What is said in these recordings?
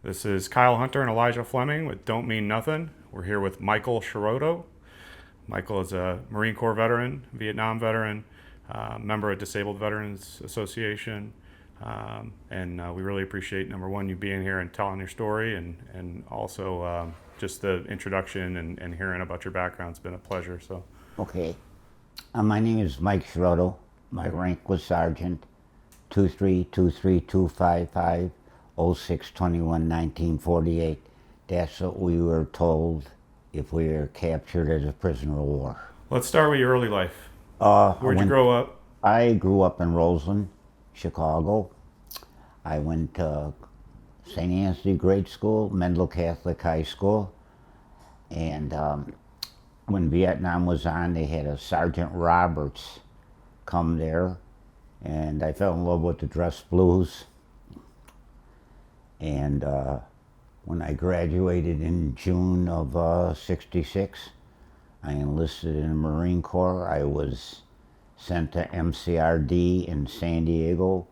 This is Kyle Hunter and Elijah Fleming with Don't Mean Nothin. We're here with Michael Chiarodo. Michael is a Marine Corps veteran, Vietnam veteran, member of Disabled Veterans Association. And we really appreciate, number one, you being here and telling your story, and also just the introduction and hearing about your background. It's been a pleasure. So, Okay. My name is Mike Chiarodo. My rank was Sergeant 2323255 06/21/1948. That's what we were told if we were captured as a prisoner of war. let's start with your early life. Uh, Where'd you when grow up? I grew up in Roseland, Chicago. I went to St. Anthony Grade School, Mendel Catholic High School, and when Vietnam was on, they had a Sergeant Roberts come there, and I fell in love with the dress blues. And when I graduated in June of '66, I enlisted in the Marine Corps. I was sent to MCRD in San Diego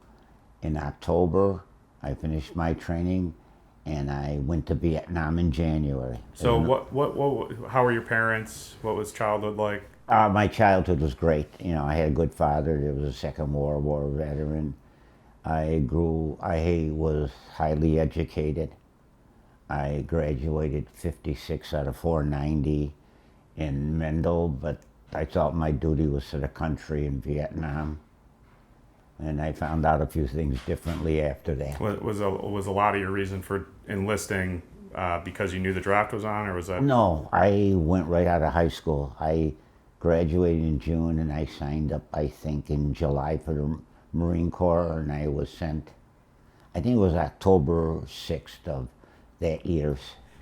in October. I finished my training, and I went to Vietnam in January. So, how were your parents? What was childhood like? My childhood was great. You know, I had a good father. He was a Second World War veteran. I was highly educated. I graduated 56 out of 490 in Mendel, but I thought my duty was to the country in Vietnam. And I found out a few things differently after that. Was a lot of your reason for enlisting because you knew the draft was on, or was that? No, I went right out of high school. I graduated in June, and I signed up, I think, in July for the Marine Corps, and I was sent, I think it was October 6th of that year.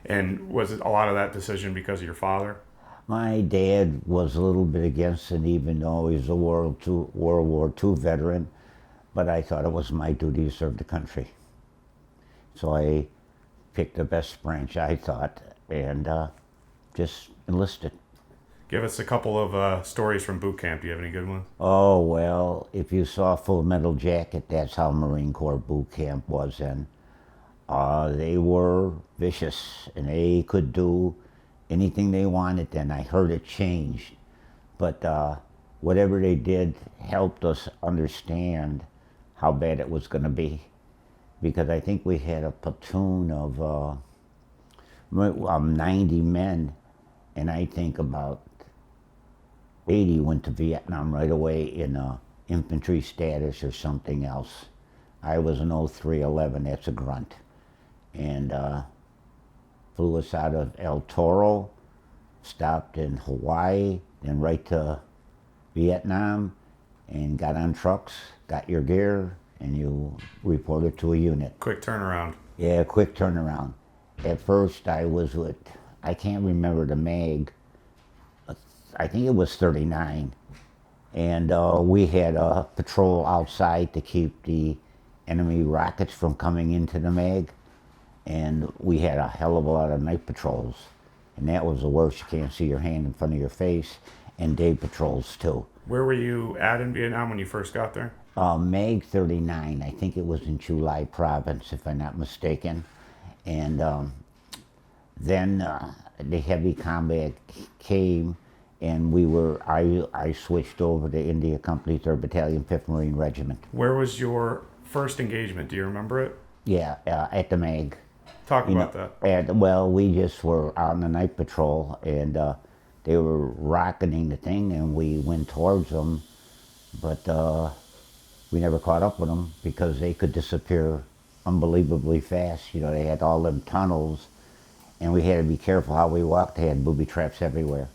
And was it a lot of that decision because of your father? My dad was a little bit against it, even though he was a World War II veteran, but I thought it was my duty to serve the country. So I picked the best branch, I thought, and just enlisted. Give us a couple of stories from boot camp. Do you have any good ones? Oh, well, if you saw Full Metal Jacket, that's how Marine Corps boot camp was then. They were vicious, and they could do anything they wanted then. I heard it changed, but whatever they did helped us understand how bad it was going to be, because I think we had a platoon of 90 men, and I think about 80 went to Vietnam right away in infantry status or something else. I was an 0311, that's a grunt, and flew us out of El Toro, stopped in Hawaii, then right to Vietnam, and got on trucks, got your gear, and you reported to a unit. Quick turnaround. Yeah, quick turnaround. At first I was with, I can't remember the mag, I think it was 39, and we had a patrol outside to keep the enemy rockets from coming into the mag, and we had a hell of a lot of night patrols, and that was the worst. You can't see your hand in front of your face, and day patrols too. Where were you at in Vietnam when you first got there? Mag 39, I think it was in Chu province, if I'm not mistaken, and then the heavy combat came, and I switched over to India Company 3rd Battalion, 5th Marine Regiment. Where was your first engagement? Do you remember it? Yeah, at the mag. Talk about that. Well, we just were on the night patrol, and they were rocketing the thing, and we went towards them, but we never caught up with them because they could disappear unbelievably fast. You know, they had all them tunnels, and we had to be careful how we walked. They had booby traps everywhere.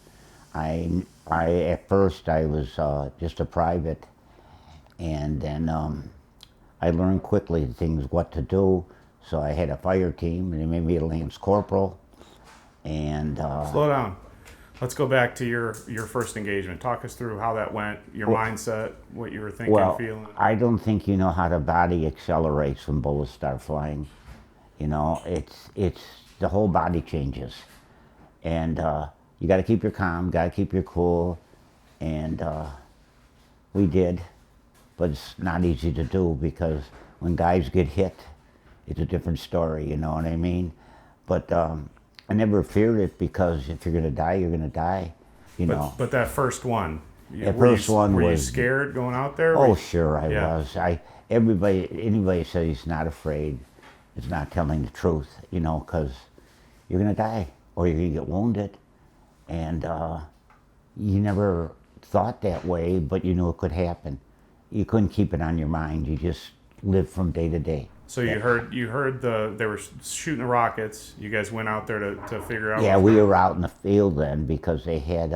At first I was just a private, and then I learned quickly things what to do. So I had a fire team, and they made me a lance corporal. And Slow down. Let's go back to your first engagement. Talk us through how that went, your mindset, what you were thinking, feeling. I don't think you know how the body accelerates when bullets start flying. You know, it's the whole body changes, and you got to keep your calm, got to keep your cool, and we did, but it's not easy to do because when guys get hit, it's a different story, you know what I mean? But I never feared it, because if you're gonna die, you're gonna die, you know. But that first one, That first one were you was, scared going out there? oh sure I Yeah. was. Anybody says he's not afraid is not telling the truth, you know, because you're gonna die or you're gonna get wounded, and you never thought that way, but you knew it could happen. You couldn't keep it on your mind. You just lived from day to day. So you heard they were shooting the rockets. You guys went out there to figure out. Yeah, we were out in the field then, because they had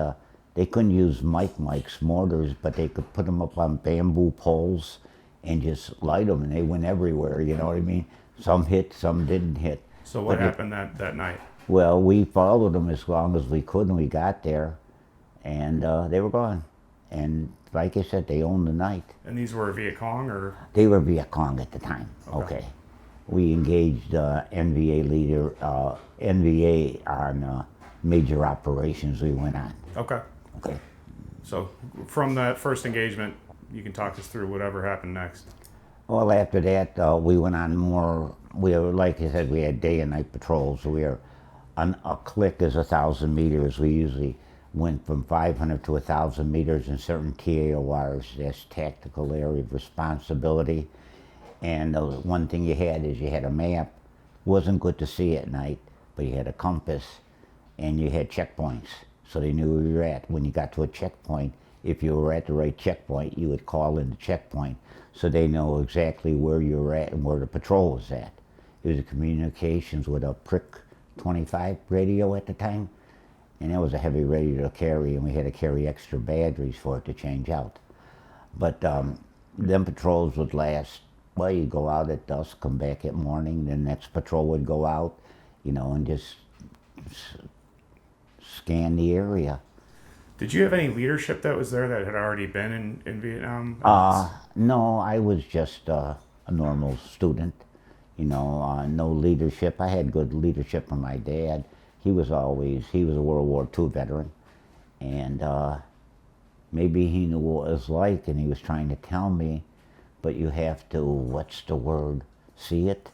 they couldn't use Mike's mortars, but they could put them up on bamboo poles and just light them, and they went everywhere. You know what I mean? Some hit, some didn't hit. So what But happened that night? well, we followed them as long as we could, and we got there, and they were gone. And like I said, they owned the night. And these were Viet Cong, or They were Viet Cong at the time. Okay. Okay. We engaged NVA leader, NVA on major operations we went on. okay. Okay. So from that first engagement, you can talk us through whatever happened next. Well, after that, we went on more. We were, like I said, we had day and night patrols. So we were on a click is 1,000 meters. We usually went from 500 to 1,000 meters in certain TAORs. That's tactical area of responsibility. And the one thing you had is you had a map. Wasn't good to see at night, but you had a compass, and you had checkpoints, so they knew where you were at. When you got to a checkpoint, if you were at the right checkpoint, you would call in the checkpoint, so they know exactly where you were at and where the patrol was at. It was communications with a Prick 25 radio at the time, and that was a heavy radio to carry, and we had to carry extra batteries for it to change out. But them patrols would last. Well, you go out at dusk, come back at morning, the next patrol would go out, you know, and just scan the area. Did you have any leadership that was there that had already been in Vietnam? No, I was just a normal student, you know, no leadership. I had good leadership from my dad. He was a World War II veteran, and maybe he knew what it was like, and he was trying to tell me, but you have to, what's the word, see it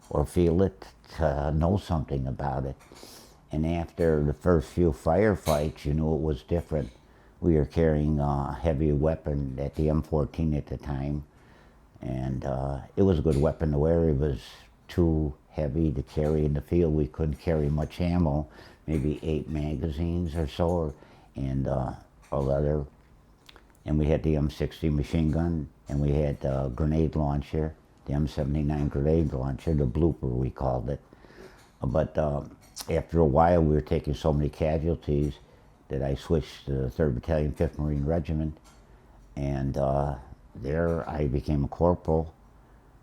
or feel it to know something about it. And after the first few firefights, you knew it was different. We were carrying a heavy weapon at the M14 at the time, and it was a good weapon to wear. It was too heavy to carry in the field. We couldn't carry much ammo, maybe 8 magazines or so, and a leather. And we had the M60 machine gun, and we had the grenade launcher, the M79 grenade launcher, the blooper we called it. But after a while, we were taking so many casualties that I switched to the 3rd Battalion, 5th Marine Regiment, and there I became a corporal,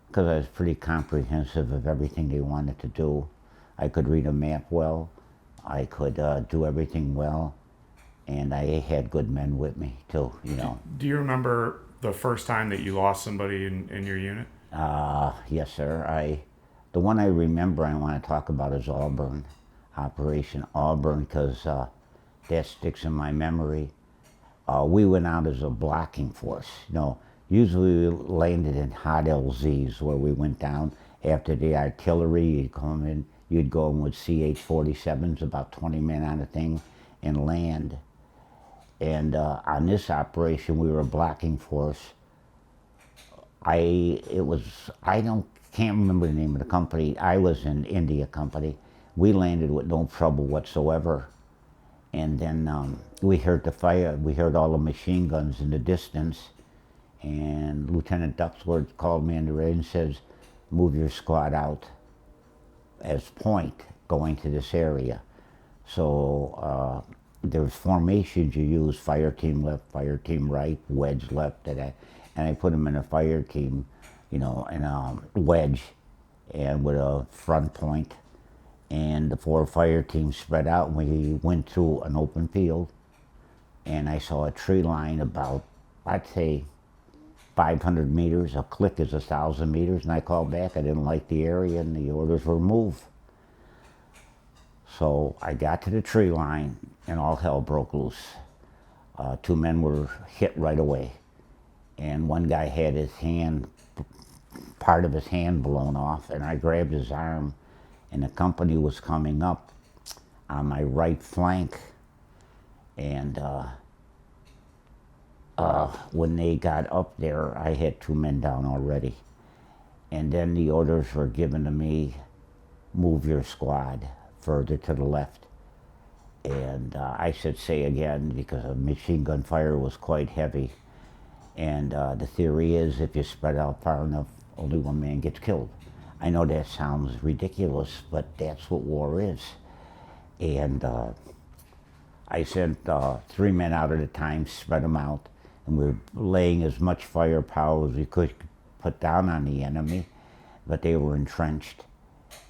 because I was pretty comprehensive of everything they wanted to do. I could read a map well, I could do everything well, and I had good men with me too, you know. Do you remember the first time that you lost somebody in your unit? Yes, sir. The one I remember I want to talk about is Auburn, Operation Auburn, because that sticks in my memory. We went out as a blocking force. You know, usually we landed in hot LZs where we went down after the artillery. You'd come in, you'd go in with CH-47s, about 20 men on a thing, and land. And on this operation, we were a blocking force. I can't remember the name of the company. I was in India Company. We landed with no trouble whatsoever. And then we heard the fire, we heard all the machine guns in the distance. And Lieutenant Duxworth called me in the radio and says, move your squad out as point going to this area. So there's formations you use, fire team left, fire team right, wedge left, and I put them in a fire team, you know, in a wedge and with a front point. And the 4 fire teams spread out, and we went through an open field, and I saw a tree line about, I'd say, 500 meters. A click is 1,000 meters, and I called back. I didn't like the area, and the orders were move. So I got to the tree line, and all hell broke loose. 2 men were hit right away, and one guy had his hand part of his hand blown off, and I grabbed his arm, and the company was coming up on my right flank, and when they got up there, I had 2 men down already. And then the orders were given to me, move your squad further to the left. And I said, say again, because the machine gun fire was quite heavy. And the theory is if you spread out far enough, only 1 man gets killed. I know that sounds ridiculous, but that's what war is. And I sent 3 men out at a time, spread them out, and we were laying as much firepower as we could put down on the enemy, but they were entrenched.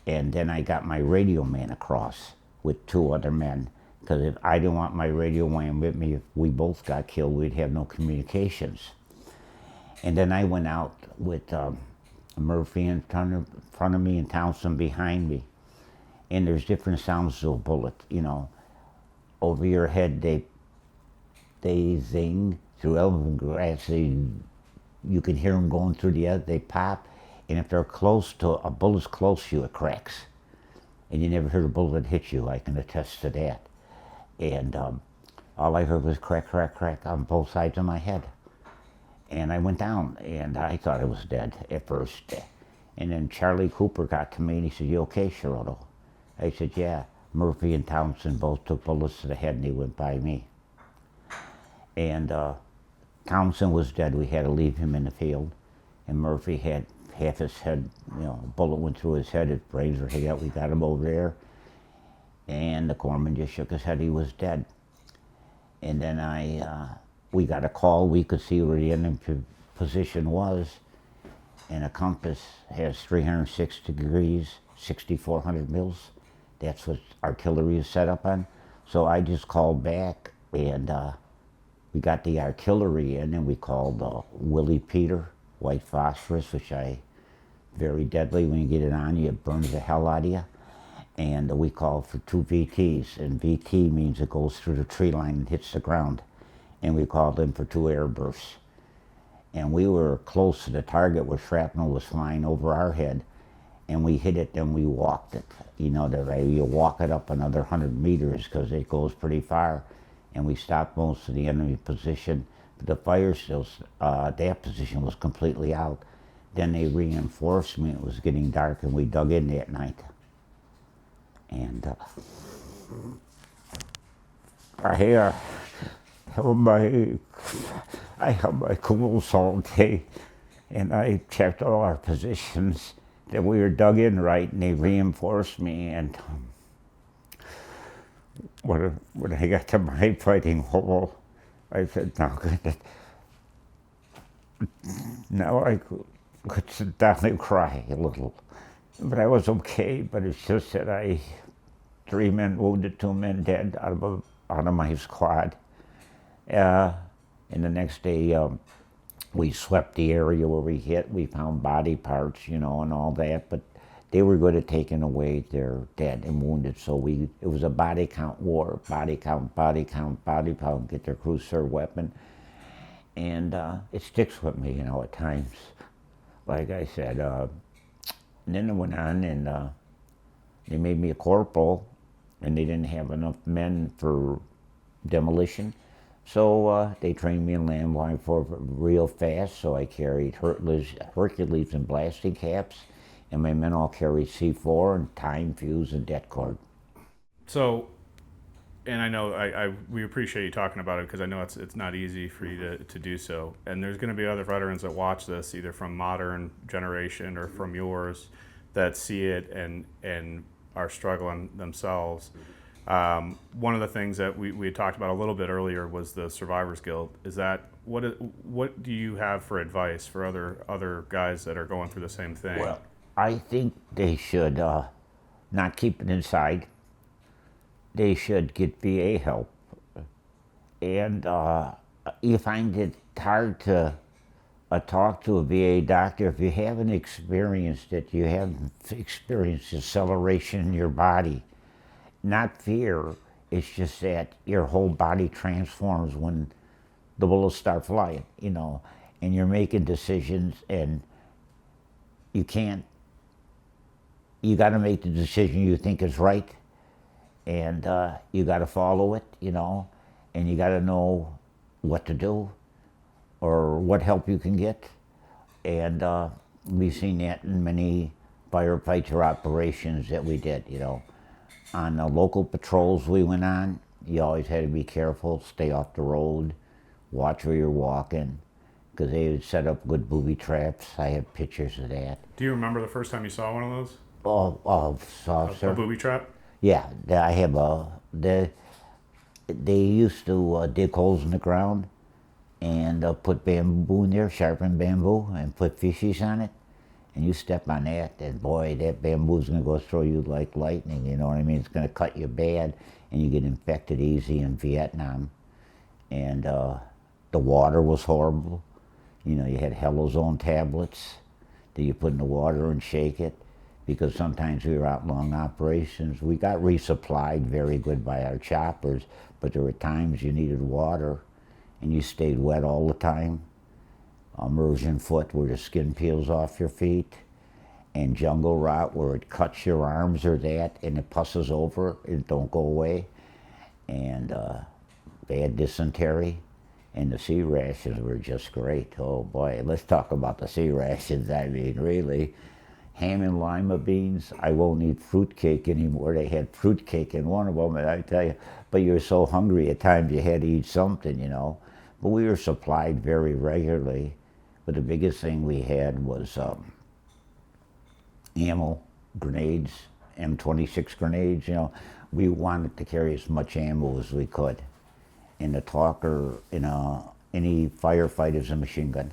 And then I got my radio man across with 2 other men, because if I didn't want my radio man with me, if we both got killed, we'd have no communications. And then I went out with Murphy in front of me and Townsend behind me. And there's different sounds to a bullet, you know. Over your head, they zing. Through elbow grass, you can hear them going through the air, they pop. And if they're close to, a bullet's close to you, it cracks. And you never heard a bullet hit you, I can attest to that. And all I heard was crack, crack, crack on both sides of my head. And I went down, and I thought I was dead at first. And then Charlie Cooper got to me, and he said, you okay, Chiarodo? I said, yeah. Murphy and Townsend both took bullets to the head, and they went by me. And Townsend was dead. We had to leave him in the field. And Murphy had half his head, you know, a bullet went through his head, his brains were hit out. We got him over there. And the corpsman just shook his head, he was dead. And then we got a call, we could see where the enemy position was. And a compass has 306 degrees, 6,400 mils. That's what artillery is set up on. So I just called back, and we got the artillery in, and we called Willie Peter, white phosphorus, which very deadly. When you get it on you, it burns the hell out of you. And we called for 2 VTs, and VT means it goes through the tree line and hits the ground. And we called in for 2 air bursts. And we were close to the target where shrapnel was flying over our head, and we hit it, and we walked it. You know, you walk it up another 100 meters because it goes pretty far. And we stopped most of the enemy position, but the fire still, that position was completely out. Then they reinforced me. It was getting dark, and we dug in that night. And I held my coolers all day, and I checked all our positions that we were dug in right, and they reinforced me. And when I got to my fighting hole, I said, now I could sit down and cry a little. But I was okay, but it's just that 3 men wounded, 2 men dead out of my squad. And the next day, we swept the area where we hit. We found body parts, you know, and all that, but they were good at taking away their dead and wounded. So it was a body count war, body count, get their cruiser weapon. And it sticks with me, you know, at times. Like I said, and then it went on, and they made me a corporal, and they didn't have enough men for demolition. So they trained me in land warfare real fast, so I carried Hercules and blasting caps, and my men all carried C4 and time fuse and det cord. So, and I know we appreciate you talking about it, because I know it's not easy for you to do so. And there's going to be other veterans that watch this, either from modern generation or from yours, that see it and are struggling themselves. One of the things that we had talked about a little bit earlier was the Survivors Guild. Is that what do you have for advice for other guys that are going through the same thing? Well, I think they should not keep it inside. They should get VA help. And you find it hard to talk to a VA doctor if you haven't experienced it. You haven't experienced acceleration in your body. Not fear, it's just that your whole body transforms when the bullets start flying, you know, and you're making decisions, and you can't, you got to make the decision you think is right, and you got to follow it, and you got to know what to do or what help you can get. And we've seen that in many firefights or operations that we did, On the local patrols we went on, you always had to be careful, stay off the road, watch where you're walking, because they would set up good booby traps. I have pictures of that. Do you remember the first time you saw one of those? Officer. A booby trap? Yeah, I have they used to dig holes in the ground and put bamboo in there, sharpened bamboo, and put fishies on it. And you step on that, and boy, that bamboo's gonna go through you like lightning, you know what I mean? It's gonna cut you bad, and you get infected easy in Vietnam. And the water was horrible. You had Helozone tablets that you put in the water and shake it, because sometimes we were out long operations. We got resupplied very good by our choppers, but there were times you needed water, and you stayed wet all the time. Immersion foot, where the skin peels off your feet, and jungle rot, where it cuts your arms or that, and it pusses over, it don't go away, and bad dysentery, and the sea rations were just great. Oh boy, let's talk about the sea rations. I mean, really, ham and lima beans. I won't eat fruitcake anymore. They had fruitcake in one of them, and I tell you, but you were so hungry at times you had to eat something, But we were supplied very regularly. But the biggest thing we had was ammo, grenades, M26 grenades. We wanted to carry as much ammo as we could. And the talker in any firefight is a machine gun,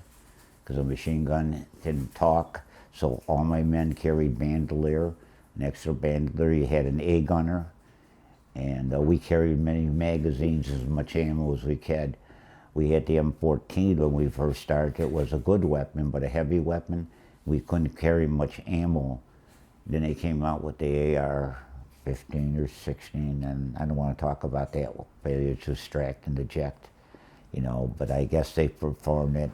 because a machine gun can talk. So all my men carried bandolier, an extra bandolier. You had an A gunner, and we carried many magazines, as much ammo as we could. We had the M14 when we first started. It was a good weapon, but a heavy weapon. We couldn't carry much ammo. Then they came out with the AR-15 or 16, and I don't want to talk about that. Failure to extract and eject, but I guess they performed it.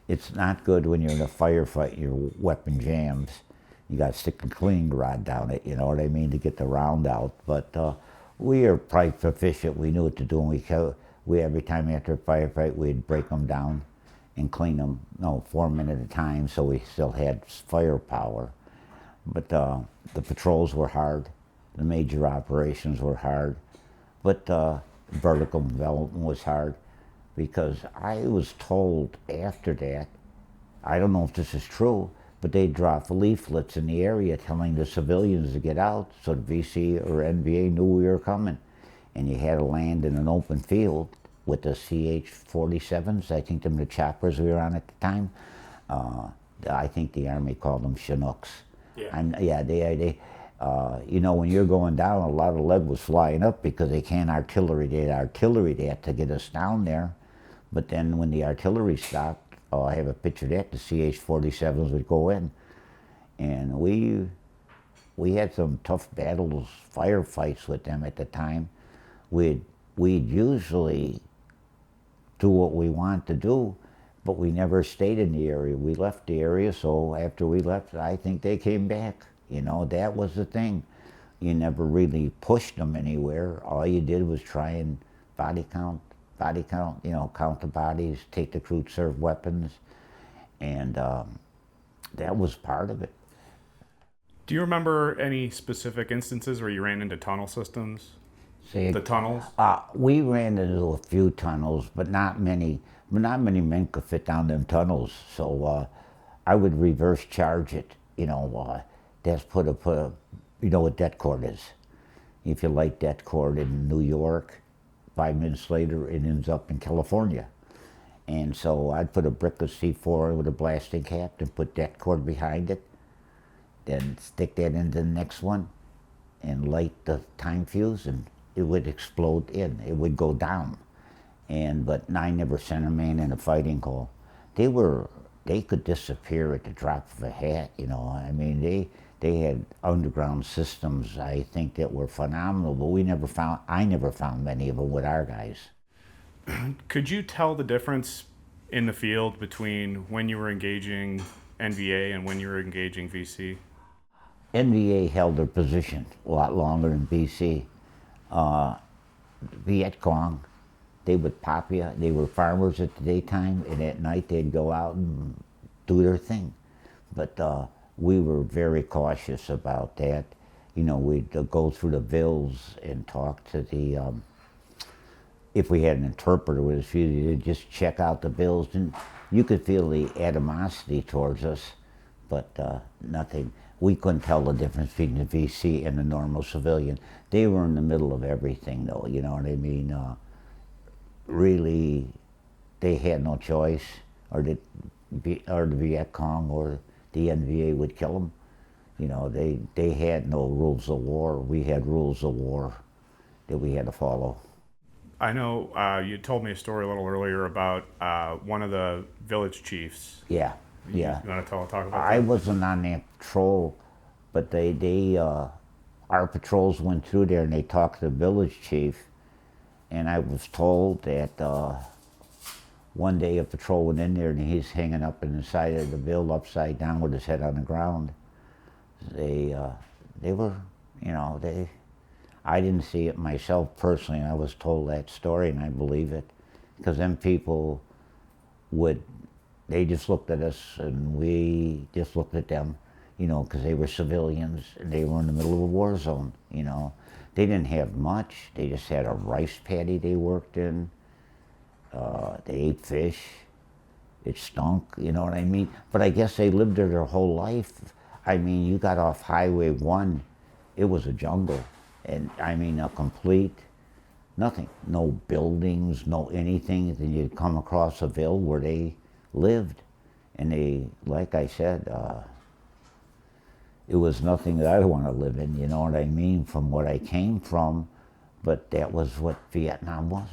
It's not good when you're in a firefight, your weapon jams. You got to stick a cleaning rod down it, you know what I mean, to get the round out. But we are probably proficient. We knew what to do, and we every time after a firefight, we'd break them down and clean them, 4 minutes at a time, so we still had firepower. But the patrols were hard. The major operations were hard. But vertical development was hard, because I was told after that, I don't know if this is true, but they dropped leaflets in the area telling the civilians to get out, so the VC or NVA knew we were coming. And you had to land in an open field with the CH-47s. I think them the choppers we were on at the time. I think the Army called them Chinooks. Yeah. When you're going down, a lot of lead was flying up because they can't artillery. They had artillery there to get us down there. But then when the artillery stopped, I have a picture of that, the CH-47s would go in. And we had some tough battles, firefights with them at the time. We'd usually do what we want to do, but we never stayed in the area. We left the area, so after we left, I think they came back. That was the thing. You never really pushed them anywhere. All you did was try and body count, count the bodies, take the crew serve weapons, and that was part of it. Do you remember any specific instances where you ran into tunnel systems? The tunnels? We ran into a few tunnels, but not many. Not many men could fit down them tunnels, so I would reverse charge it. That's put a you know what det cord is. If you light det cord in New York, 5 minutes later it ends up in California. And so I'd put a brick of C4 with a blasting cap and put det cord behind it, then stick that into the next one and light the time fuse, and it would explode in. It would go down. But I never sent a man in a fighting hole. They could disappear at the drop of a hat, I mean, they had underground systems, I think, that were phenomenal, but I never found many of them with our guys. Could you tell the difference in the field between when you were engaging NVA and when you were engaging VC? NVA held their position a lot longer than BC. Viet Cong, they would pop you. They were farmers at the daytime, and at night they'd go out and do their thing. But we were very cautious about that. You know, we'd go through the bills and talk to the, if we had an interpreter with us, you'd just check out the bills, and you could feel the animosity towards us, but nothing. We couldn't tell the difference between the VC and the normal civilian. They were in the middle of everything, though, you know what I mean? Really, they had no choice, or the Viet Cong or the NVA would kill them. You know, they had no rules of war. We had rules of war that we had to follow. I know you told me a story a little earlier about one of the village chiefs. Yeah, yeah. You want to talk about that? I wasn't on that patrol, but our patrols went through there and they talked to the village chief, and I was told that one day a patrol went in there and he's hanging up in the side of the bill upside down with his head on the ground. They were, you know, I didn't see it myself personally. I was told that story and I believe it, because them people they just looked at us and we just looked at them, you know, because they were civilians and they were in the middle of a war zone, you know. They didn't have much. They just had a rice paddy they worked in. They ate fish. It stunk, you know what I mean? But I guess they lived there their whole life. I mean, you got off Highway 1, it was a jungle. And I mean, a complete nothing. No buildings, no anything. Then you'd come across a ville where they lived. And they, like I said, it was nothing that I want to live in, you know what I mean, from what I came from. But that was what Vietnam was.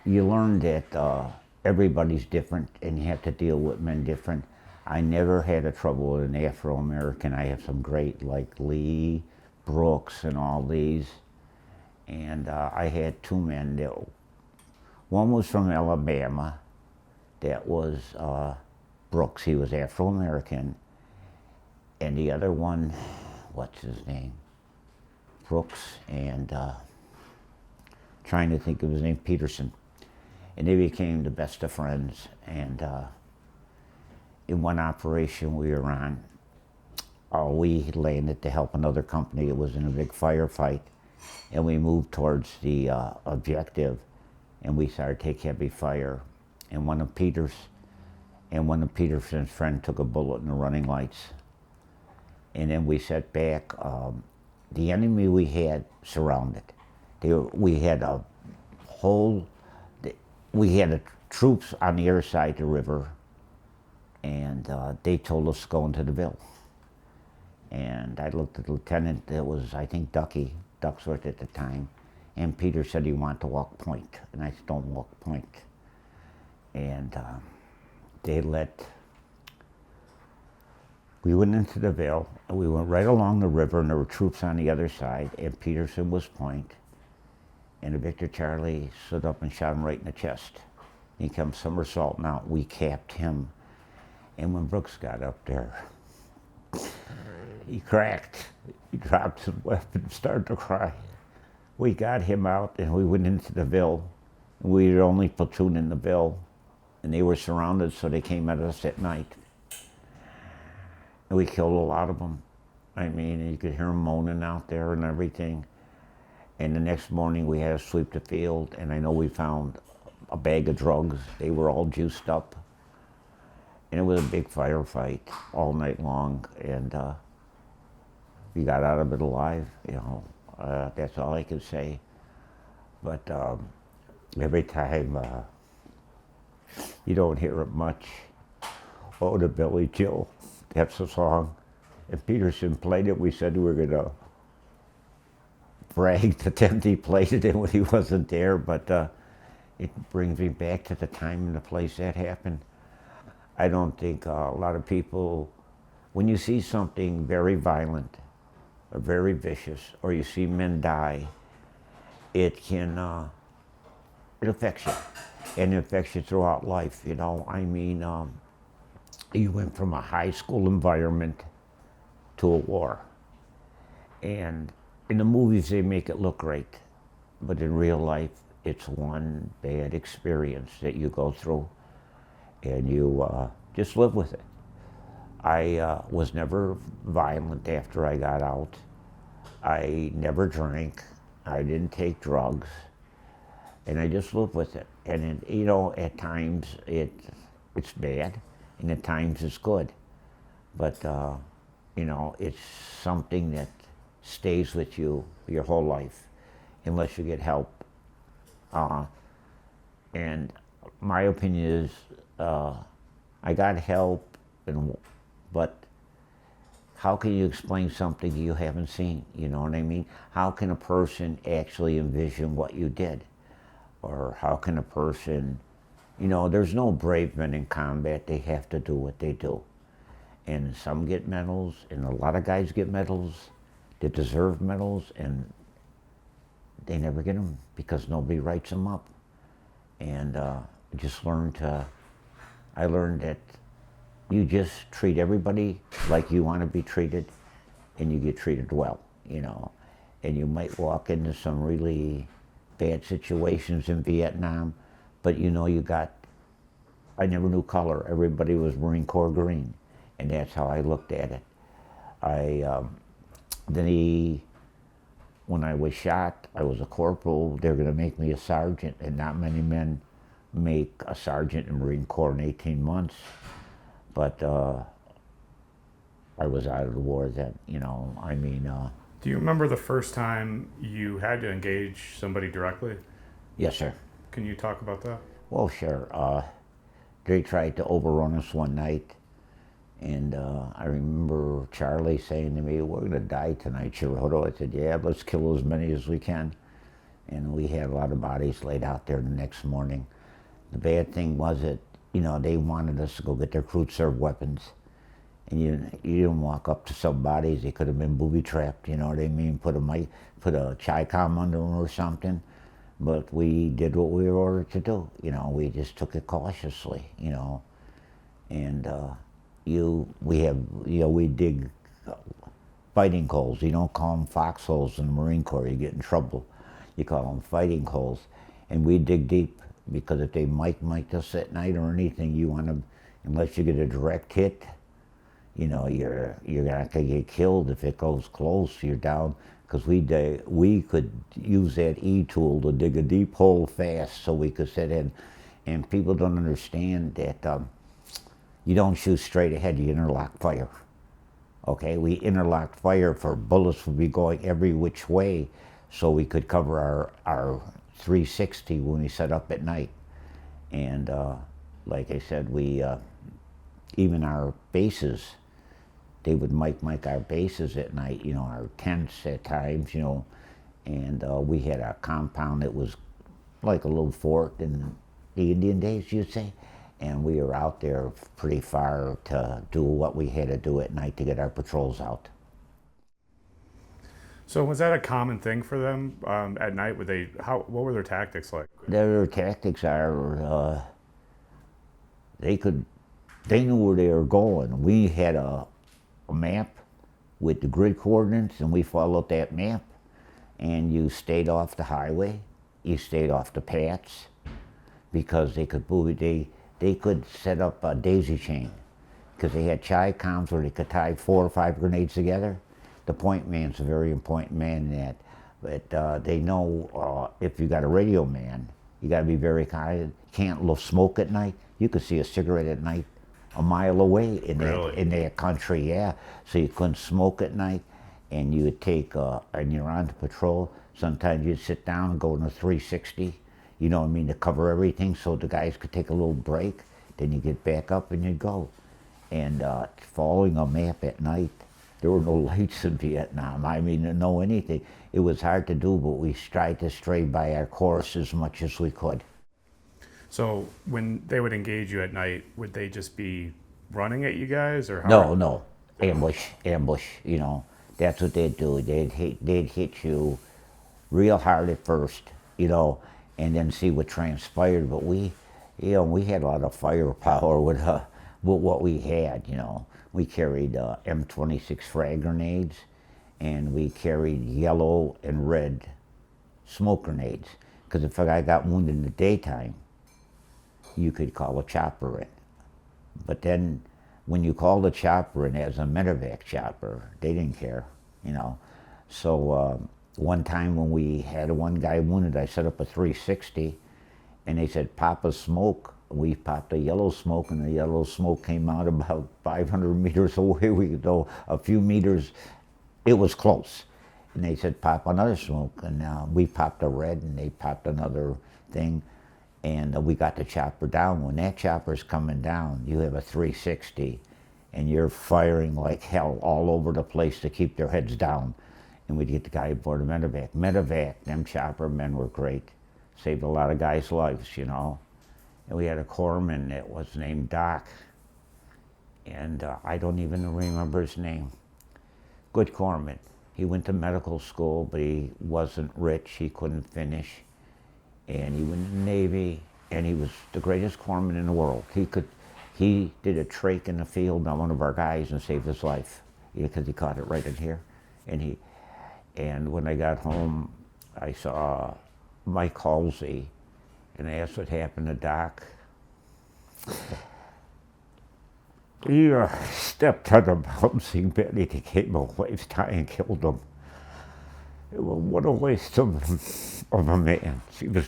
You learn that everybody's different and you have to deal with men different. I never had a trouble with an Afro-American. I have some great, like Lee, Brooks, and all these. And I had two men that, one was from Alabama, that was Brooks, he was Afro-American. And the other one, what's his name? Brooks, and trying to think of his name, Peterson. And they became the best of friends. And in one operation we were on, we landed to help another company. It was in a big firefight. And we moved towards the objective, and we started to take heavy fire. And one of Peterson's friend took a bullet in the running lights. And then we set back. The enemy we had surrounded. We had troops on the other side of the river, and they told us to go into the ville. And I looked at the lieutenant, that was, I think, Ducksworth at the time, and Peter said he wanted to walk point, and I said, don't walk point. And we went into the ville, and we went right along the river, and there were troops on the other side, and Peterson was point, and the Victor Charlie stood up and shot him right in the chest. He came somersaulting out. We capped him, and when Brooks got up there, he cracked. He dropped his weapon and started to cry. We got him out, and we went into the ville. We were the only platoon in the ville, and they were surrounded, so they came at us at night. And we killed a lot of them. I mean, you could hear them moaning out there and everything. And the next morning we had to sweep the field, and I know we found a bag of drugs. They were all juiced up. And it was a big firefight all night long, and we got out of it alive, you know. That's all I can say. But every time, you don't hear it much. Oh, the Billy Joe, that's the song. If Peterson played it, we said we were gonna brag to them he played it in when he wasn't there, but it brings me back to the time and the place that happened. I don't think a lot of people, when you see something very violent or very vicious, or you see men die, it affects you, and it affects you throughout life, you know. I mean, you went from a high school environment to a war. And in the movies, they make it look great. But in real life, it's one bad experience that you go through, and you just live with it. I was never violent after I got out. I never drank. I didn't take drugs. And I just lived with it. And it, you know, at times it's bad, and at times it's good. But you know, it's something that stays with you your whole life, unless you get help. And my opinion is, I got help, but how can you explain something you haven't seen? You know what I mean? How can a person actually envision what you did? Or how can a person, you know, there's no brave men in combat. They have to do what they do. And some get medals, and a lot of guys get medals that deserve medals, and they never get them because nobody writes them up. And I learned that you just treat everybody like you want to be treated, and you get treated well, you know. And you might walk into some really bad situations in Vietnam, but you know, I never knew color. Everybody was Marine Corps green, and that's how I looked at it. When I was shot, I was a corporal. They were going to make me a sergeant, and not many men make a sergeant in the Marine Corps in 18 months. But I was out of the war then, you know. I mean... Do you remember the first time you had to engage somebody directly? Yes, sir. Can you talk about that? Well, sure. They tried to overrun us one night, and I remember Charlie saying to me, "We're going to die tonight, Chiarodo." I said, "Yeah, let's kill as many as we can." And we had a lot of bodies laid out there the next morning. The bad thing was that, you know, they wanted us to go get their crew serve weapons. And you didn't walk up to some bodies. They could have been booby-trapped, you know what I mean? Put a Chi-Com under them or something. But we did what we were ordered to do. You know, we just took it cautiously, you know. And we dig fighting holes. You don't call them foxholes in the Marine Corps. You get in trouble. You call them fighting holes. And we dig deep, because if they mic us at night or anything, unless you get a direct hit, you know, you're not gonna get killed. If it goes close, you're down. Because we could use that E-tool to dig a deep hole fast, so we could sit in. And people don't understand that you don't shoot straight ahead, you interlock fire. Okay, we interlocked fire for bullets would be going every which way, so we could cover our 360 when we set up at night. And like I said, even our bases, they would mic our bases at night, you know, our tents at times, you know. And we had a compound that was like a little fort in the Indian days, you'd say. And we were out there pretty far to do what we had to do at night to get our patrols out. So was that a common thing for them at night? What were their tactics like? Their tactics they knew where they were going. We had a map with the grid coordinates, and we followed that map. And you stayed off the highway, you stayed off the paths, because they could set up a daisy chain, because they had Chi-Coms where they could tie 4 or 5 grenades together. The point man's a very important man in that, but they know if you got a radio man, you got to be very kind. You can't smoke at night. You could see a cigarette at night a mile away in that country, yeah. So you couldn't smoke at night, and you would and you're on the patrol. Sometimes you'd sit down and go in a 360, you know what I mean, to cover everything so the guys could take a little break. Then you get back up and you go. And following a map at night, there were no lights in Vietnam. I mean, no anything. It was hard to do, but we tried to stray by our course as much as we could. So when they would engage you at night, would they just be running at you guys, or how? No, ambush. You know, that's what they'd do. They'd hit you real hard at first, you know, and then see what transpired. But we had a lot of firepower what we had, you know. We carried M26 frag grenades, and we carried yellow and red smoke grenades. Because if a guy got wounded in the daytime, you could call a chopper in. But then when you called a chopper in as a medevac chopper, they didn't care, you know. So one time when we had one guy wounded, I set up a 360, and they said, pop a smoke. We popped a yellow smoke, and the yellow smoke came out about 500 meters away. We could go a few meters. It was close. And they said, pop another smoke. And we popped a red, and they popped another thing. And we got the chopper down. When that chopper's coming down, you have a 360, and you're firing like hell all over the place to keep their heads down. And we'd get the guy aboard a medevac. Medevac, them chopper men were great. Saved a lot of guys' lives, you know. And we had a corpsman that was named Doc, and I don't even remember his name. Good corpsman. He went to medical school, but he wasn't rich. He couldn't finish. And he went in the Navy, and he was the greatest corpsman in the world. He did a trach in the field on one of our guys and saved his life, because he caught it right in here. And when I got home, I saw Mike Halsey, and I asked what happened to Doc. He stepped on a bouncing Betty that came a wife's tie and killed him. Well, what a waste of a man. She was,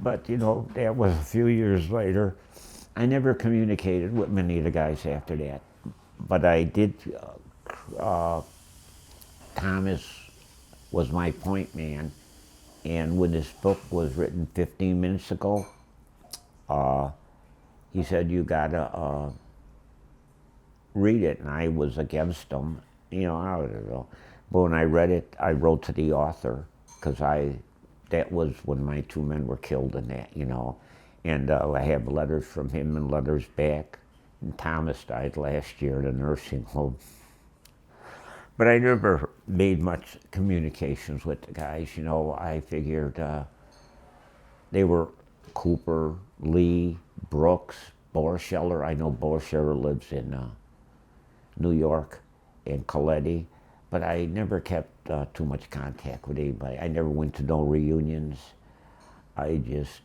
but you know, that was a few years later. I never communicated with many of the guys after that, but I did. Thomas was my point man, and when this book was written 15 minutes ago, he said, you gotta read it, and I was against him. You know, I don't know. But when I read it, I wrote to the author, because that was when my two men were killed in that, you know. And I have letters from him and letters back. And Thomas died last year in a nursing home. But I never made much communications with the guys, you know. I figured they were Cooper, Lee, Brooks, Borscheller. I know Borscheller lives in New York, and Coletti. But I never kept too much contact with anybody. I never went to no reunions. I just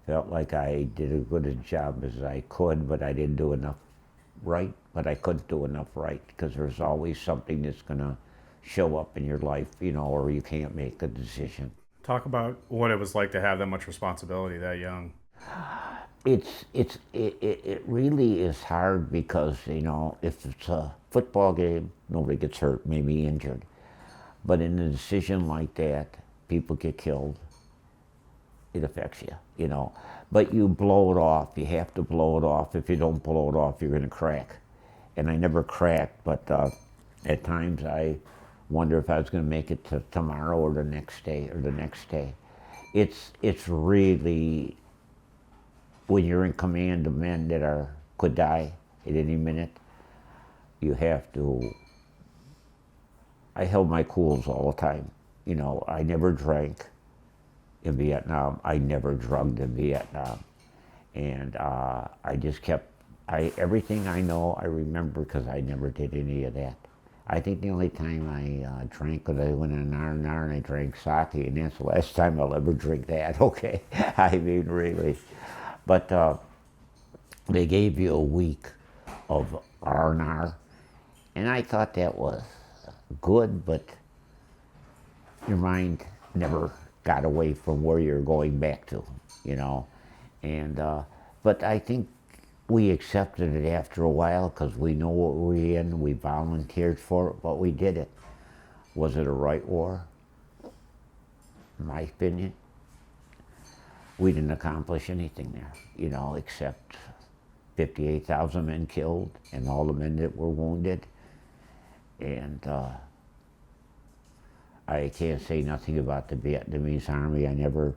felt like I did as good a job as I could, but I didn't do enough right. But I couldn't do enough right, because there's always something that's gonna show up in your life, you know, or you can't make a decision. Talk about what it was like to have that much responsibility that young. It really is hard, because, you know, if it's a football game, nobody gets hurt, maybe injured. But in a decision like that, people get killed. It affects you, you know. But you blow it off. You have to blow it off. If you don't blow it off, you're going to crack. And I never cracked, but at times I wonder if I was going to make it to tomorrow or the next day or the next day. It's really, when you're in command of men that could die at any minute, you have to. I held my cools all the time. You know, I never drank in Vietnam. I never drugged in Vietnam. And I just kept, everything I know, I remember, because I never did any of that. I think the only time I drank was I went on R&R and I drank sake, and that's the last time I'll ever drink that, okay? I mean, really. But they gave you a week of R&R, and I thought that was good, but your mind never got away from where you're going back to, you know. And but I think we accepted it after a while, because we know what we're in. We volunteered for it, but we did it. Was it a right war? In my opinion, we didn't accomplish anything there, you know, except 58,000 men killed and all the men that were wounded. And I can't say nothing about the Vietnamese army. I never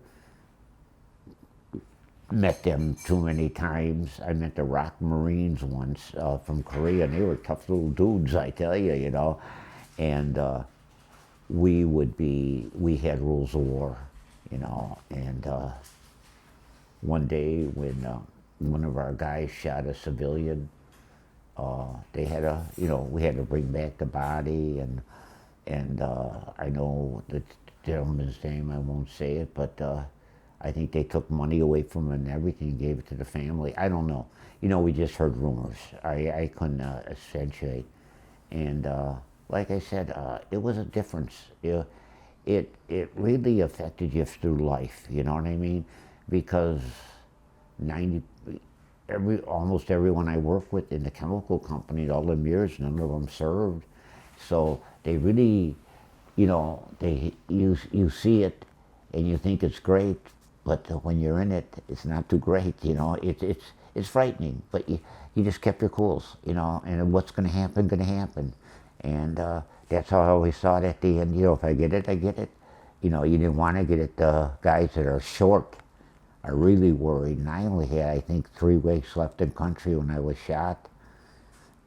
met them too many times. I met the Rock Marines once from Korea, and they were tough little dudes, I tell you, you know. And we had rules of war, you know. And one day when one of our guys shot a civilian. They had a, you know, we had to bring back the body, and I know the gentleman's name, I won't say it, but I think they took money away from him and everything, gave it to the family. I don't know. You know, we just heard rumors. I couldn't accentuate. And like I said, it was a difference. It really affected you through life, you know what I mean? Because almost everyone I work with in the chemical company, all them years, none of them served. So they really, you know, you see it and you think it's great, but when you're in it, it's not too great, you know. It's frightening, but you just kept your cools, you know, and what's going to happen. And that's how I always saw it at the end, you know, if I get it, I get it. You know, you didn't want to get it. The guys that are short are really worried. And I only had, I think, 3 weeks left in country when I was shot.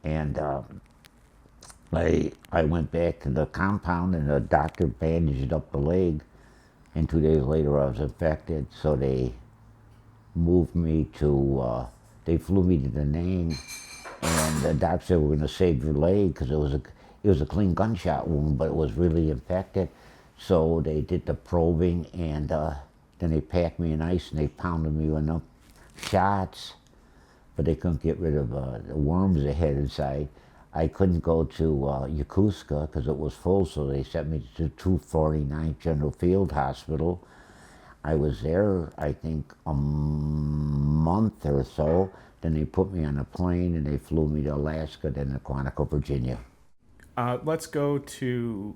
And I went back to the compound and the doctor bandaged up the leg. And 2 days later I was infected. So they moved me to, they flew me to Da Nang. And the doctor said, we're going to save your leg because it was a clean gunshot wound, but it was really infected. So they did the probing, and then they packed me in ice and they pounded me with enough shots, but they couldn't get rid of the worms they had inside. I couldn't go to Yokosuka because it was full, so they sent me to 249th General Field Hospital. I was there, I think, a month or so. Then they put me on a plane and they flew me to Alaska, then to Quantico, Virginia. Let's go to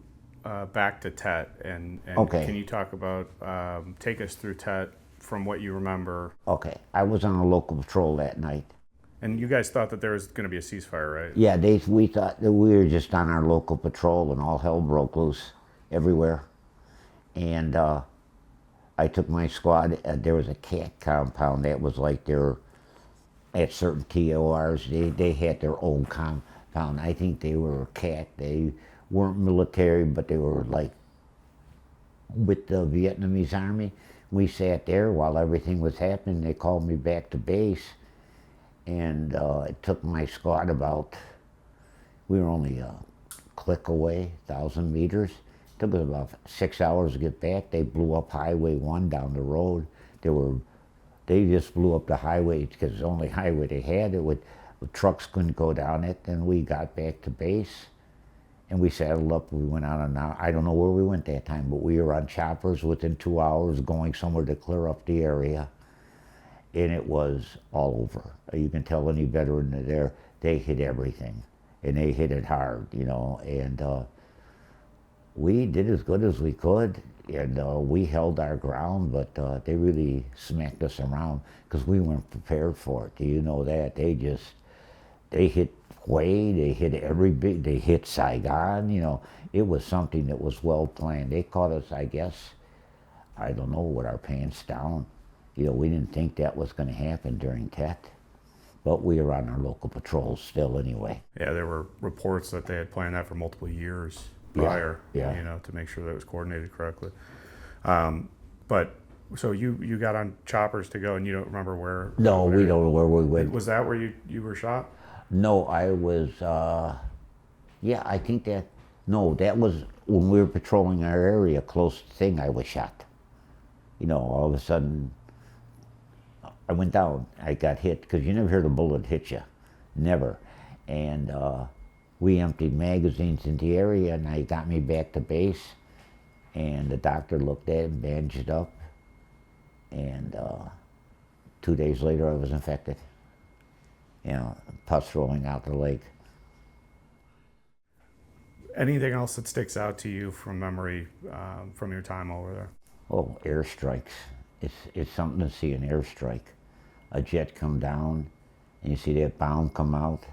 back to Tet, and Okay. Can you talk about, take us through Tet from what you remember? Okay, I was on a local patrol that night. And you guys thought that there was going to be a ceasefire, right? Yeah, we thought that we were just on our local patrol and all hell broke loose everywhere. And I took my squad, there was a cat compound that was like at certain TORs, they had their own compound. I think they were cat, they weren't military, but they were like with the Vietnamese army. We sat there while everything was happening. They called me back to base, and it took my squad about, we were only a click away, 1,000 meters. It took us about 6 hours to get back. They blew up Highway 1 down the road. They just blew up the highway because it's the only highway they had. The trucks couldn't go down it. Then we got back to base, and we saddled up. We went out on, I don't know where we went that time, but we were on choppers within 2 hours going somewhere to clear up the area. And it was all over. You can tell any veteran there, they hit everything. And they hit it hard, you know. And we did as good as we could. And we held our ground, but they really smacked us around because we weren't prepared for it. Do you know that? They hit Hue, they hit Saigon, you know. It was something that was well planned. They caught us, I guess, I don't know, with our pants down. You know, we didn't think that was going to happen during Tet, but we were on our local patrols still anyway. Yeah, there were reports that they had planned that for multiple years prior, yeah. you know, to make sure that it was coordinated correctly. But so you got on choppers to go, and you don't remember where? No, we don't know where we went. Was that where you were shot? No, I was, yeah, I think that was when we were patrolling our area, close thing, I was shot. You know, all of a sudden, I went down, I got hit, because you never heard a bullet hit you, never. And we emptied magazines in the area, and I got me back to base, and the doctor looked at it, bandaged it up, and 2 days later I was infected. You know, pus rolling out the leg. Anything else that sticks out to you from memory from your time over there? Oh, airstrikes. It's something to see an airstrike. A jet come down, and you see that bomb come out,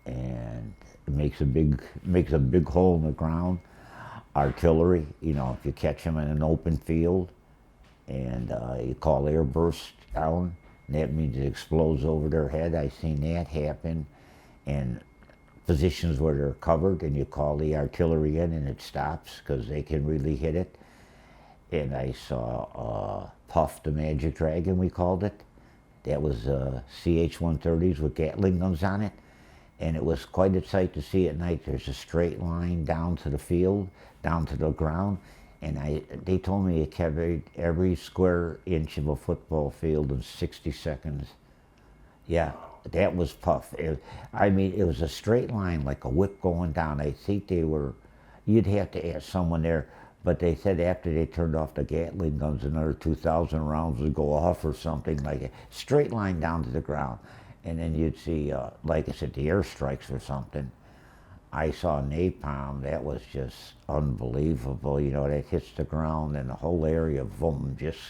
and it makes a big hole in the ground. Artillery, you know, if you catch them in an open field, and you call air burst down, and that means it explodes over their head. I've seen that happen, and positions where they're covered, and you call the artillery in, and it stops because they can really hit it. And I saw Puff the Magic Dragon, we called it, That was CH-130s with Gatling guns on it. And it was quite a sight to see at night. There's a straight line down to the field, down to the ground. And they told me it covered every square inch of a football field in 60 seconds. Yeah, that was tough. I mean, it was a straight line, like a whip going down. I think you'd have to ask someone there, but they said after they turned off the Gatling guns, another 2,000 rounds would go off or something like that. Straight line down to the ground. And then you'd see, like I said, the airstrikes or something. I saw napalm, that was just unbelievable. You know, that hits the ground and the whole area, boom, just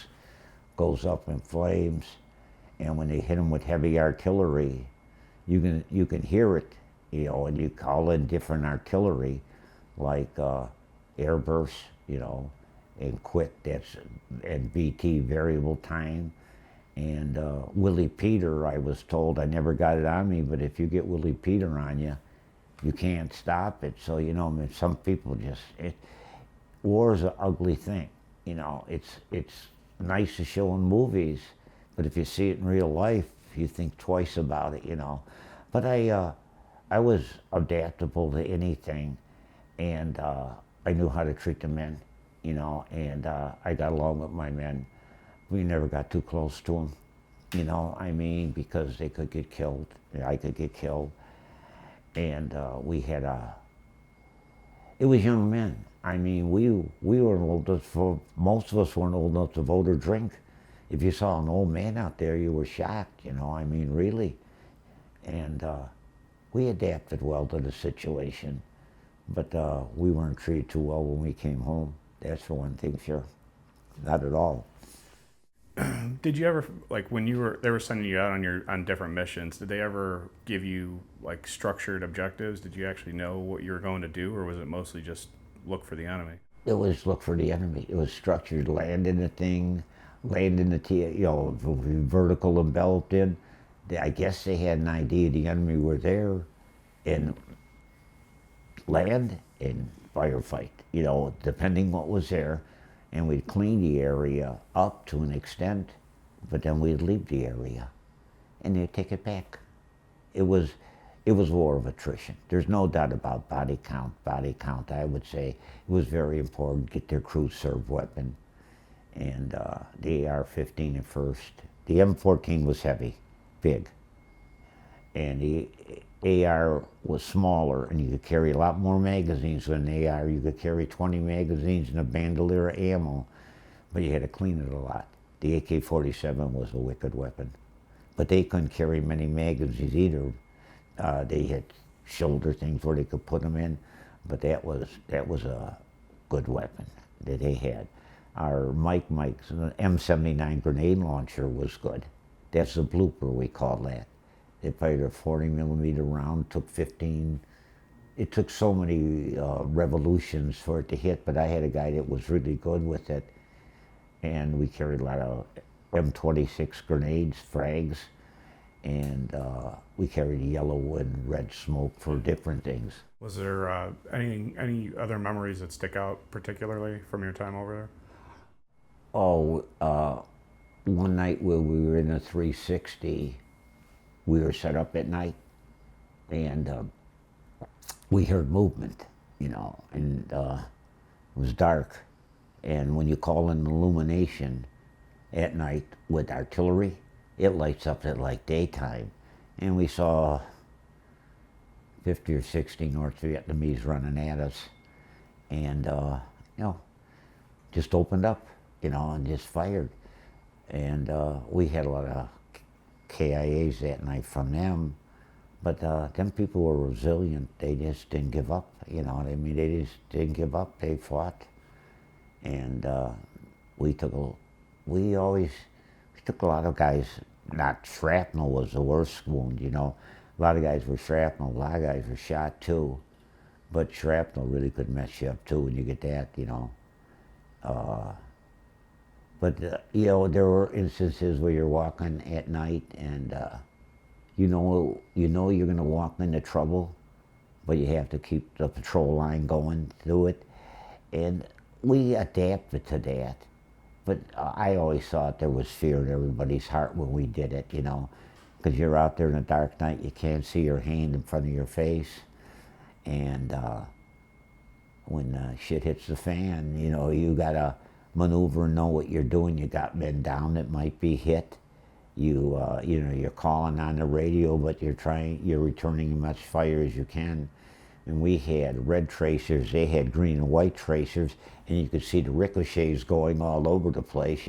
goes up in flames. And when they hit them with heavy artillery, you can hear it, you know, and you call in different artillery, like airbursts, you know, and quick, and BT, variable time. And Willie Peter, I was told, I never got it on me, but if you get Willie Peter on you, you can't stop it. So, you know, I mean, some people war is an ugly thing. You know, it's nice to show in movies, but if you see it in real life, you think twice about it, you know. But I was adaptable to anything, and I knew how to treat the men, you know, and I got along with my men. We never got too close to them, you know, I mean, because they could get killed, I could get killed. And it was young men. I mean, we were old enough most of us weren't old enough to vote or drink. If you saw an old man out there, you were shocked, you know, I mean, really. And we adapted well to the situation, but we weren't treated too well when we came home. That's for one thing, sure. Not at all. Did you ever, like, when they were sending you out on different missions, did they ever give you like structured objectives? Did you actually know what you were going to do, or was it mostly just look for the enemy? It was look for the enemy. It was structured, land in the thing, land in the you know, vertical enveloped in. I guess they had an idea the enemy were there, and land and firefight, you know, depending what was there. And we'd clean the area up to an extent, but then we'd leave the area, and they'd take it back. It was war of attrition. There's no doubt about body count. Body count, I would say, it was very important to get their crews served weapon. And the AR-15 at first. The M14 was heavy, big. And the AR was smaller, and you could carry a lot more magazines than the AR. You could carry 20 magazines and a bandolier of ammo, but you had to clean it a lot. The AK-47 was a wicked weapon, but they couldn't carry many magazines either. They had shoulder things where they could put them in, but that was a good weapon that they had. Our Mike's M79 grenade launcher was good. That's a blooper, we call that. They fired a 40 millimeter round, took 15. It took so many revolutions for it to hit, but I had a guy that was really good with it. And we carried a lot of M26 grenades, frags, and we carried yellow and red smoke for different things. Was there any other memories that stick out particularly from your time over there? Oh, one night when we were in a 360, we were set up at night, and we heard movement, you know, and it was dark. And when you call in illumination at night with artillery, it lights up at like daytime. And we saw 50 or 60 North Vietnamese running at us, and you know, just opened up, you know, and just fired. And we had a lot of KIAs that night from them, but them people were resilient. They just didn't give up, you know what I mean? They just didn't give up. They fought, and we took a lot of guys. Not shrapnel was the worst wound, you know. A lot of guys were shrapnel. A lot of guys were shot too, but shrapnel really could mess you up too when you get that, you know. But you know, there were instances where you're walking at night and you know you're going to walk into trouble, but you have to keep the patrol line going through it. And we adapted to that. But I always thought there was fear in everybody's heart when we did it, because you're out there in a dark night, you can't see your hand in front of your face, and when shit hits the fan, you gotta maneuver and know what you're doing. You got men down that might be hit. You're calling on the radio, but you're returning as much fire as you can. And we had red tracers, they had green and white tracers, and you could see the ricochets going all over the place,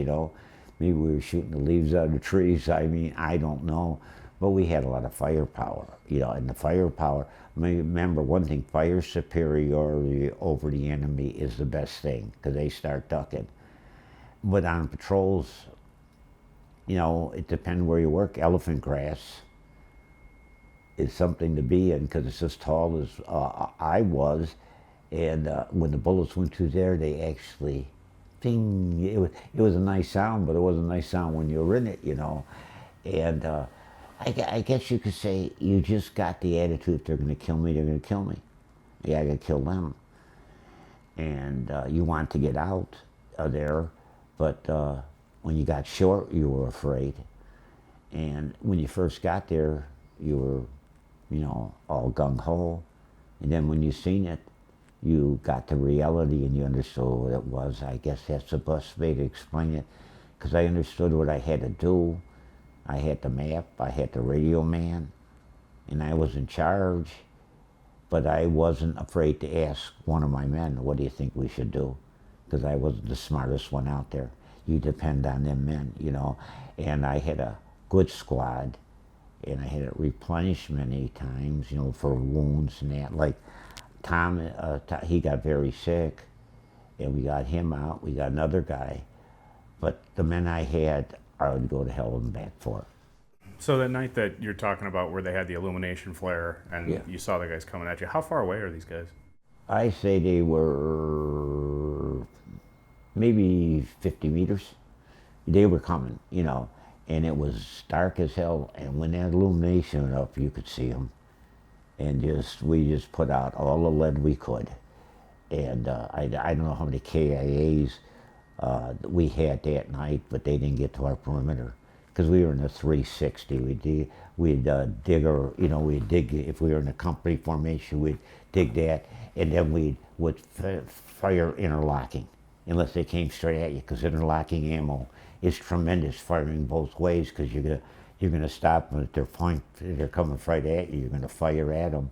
Maybe we were shooting the leaves out of the trees, I don't know. But we had a lot of firepower, and the firepower, remember one thing, fire superiority over the enemy is the best thing, because they start ducking. But on patrols, it depends where you work. Elephant grass is something to be in, because it's as tall as I was, and when the bullets went through there, they actually, ding, it was a nice sound, but it wasn't a nice sound when you were in it, and I guess you could say you just got the attitude, if they're going to kill me, they're going to kill me. Yeah, I got to kill them. And you want to get out of there, but when you got short, you were afraid. And when you first got there, you were, all gung-ho. And then when you seen it, you got the reality and you understood what it was. I guess that's the best way to explain it, because I understood what I had to do. I had the map, I had the radio man, and I was in charge, but I wasn't afraid to ask one of my men, what do you think we should do? Because I wasn't the smartest one out there. You depend on them men, and I had a good squad, and I had it replenished many times, for wounds and that. Like Tom, he got very sick, and we got him out. We got another guy, but the men I had, I would go to hell and back for. So that night that you're talking about, where they had the illumination flare, and Yeah. you saw the guys coming at you, how far away are these guys? I say they were maybe 50 meters. They were coming, and it was dark as hell. And when that illumination went up, you could see them. And we just put out all the lead we could. And I don't know how many KIAs we had that night, but they didn't get to our perimeter, because we were in a 360. We'd dig, if we were in a company formation, we'd dig that, and then we would fire interlocking, unless they came straight at you, because interlocking ammo is tremendous, firing both ways, because you're gonna stop them at their point. They're coming right at you. You're gonna fire at them,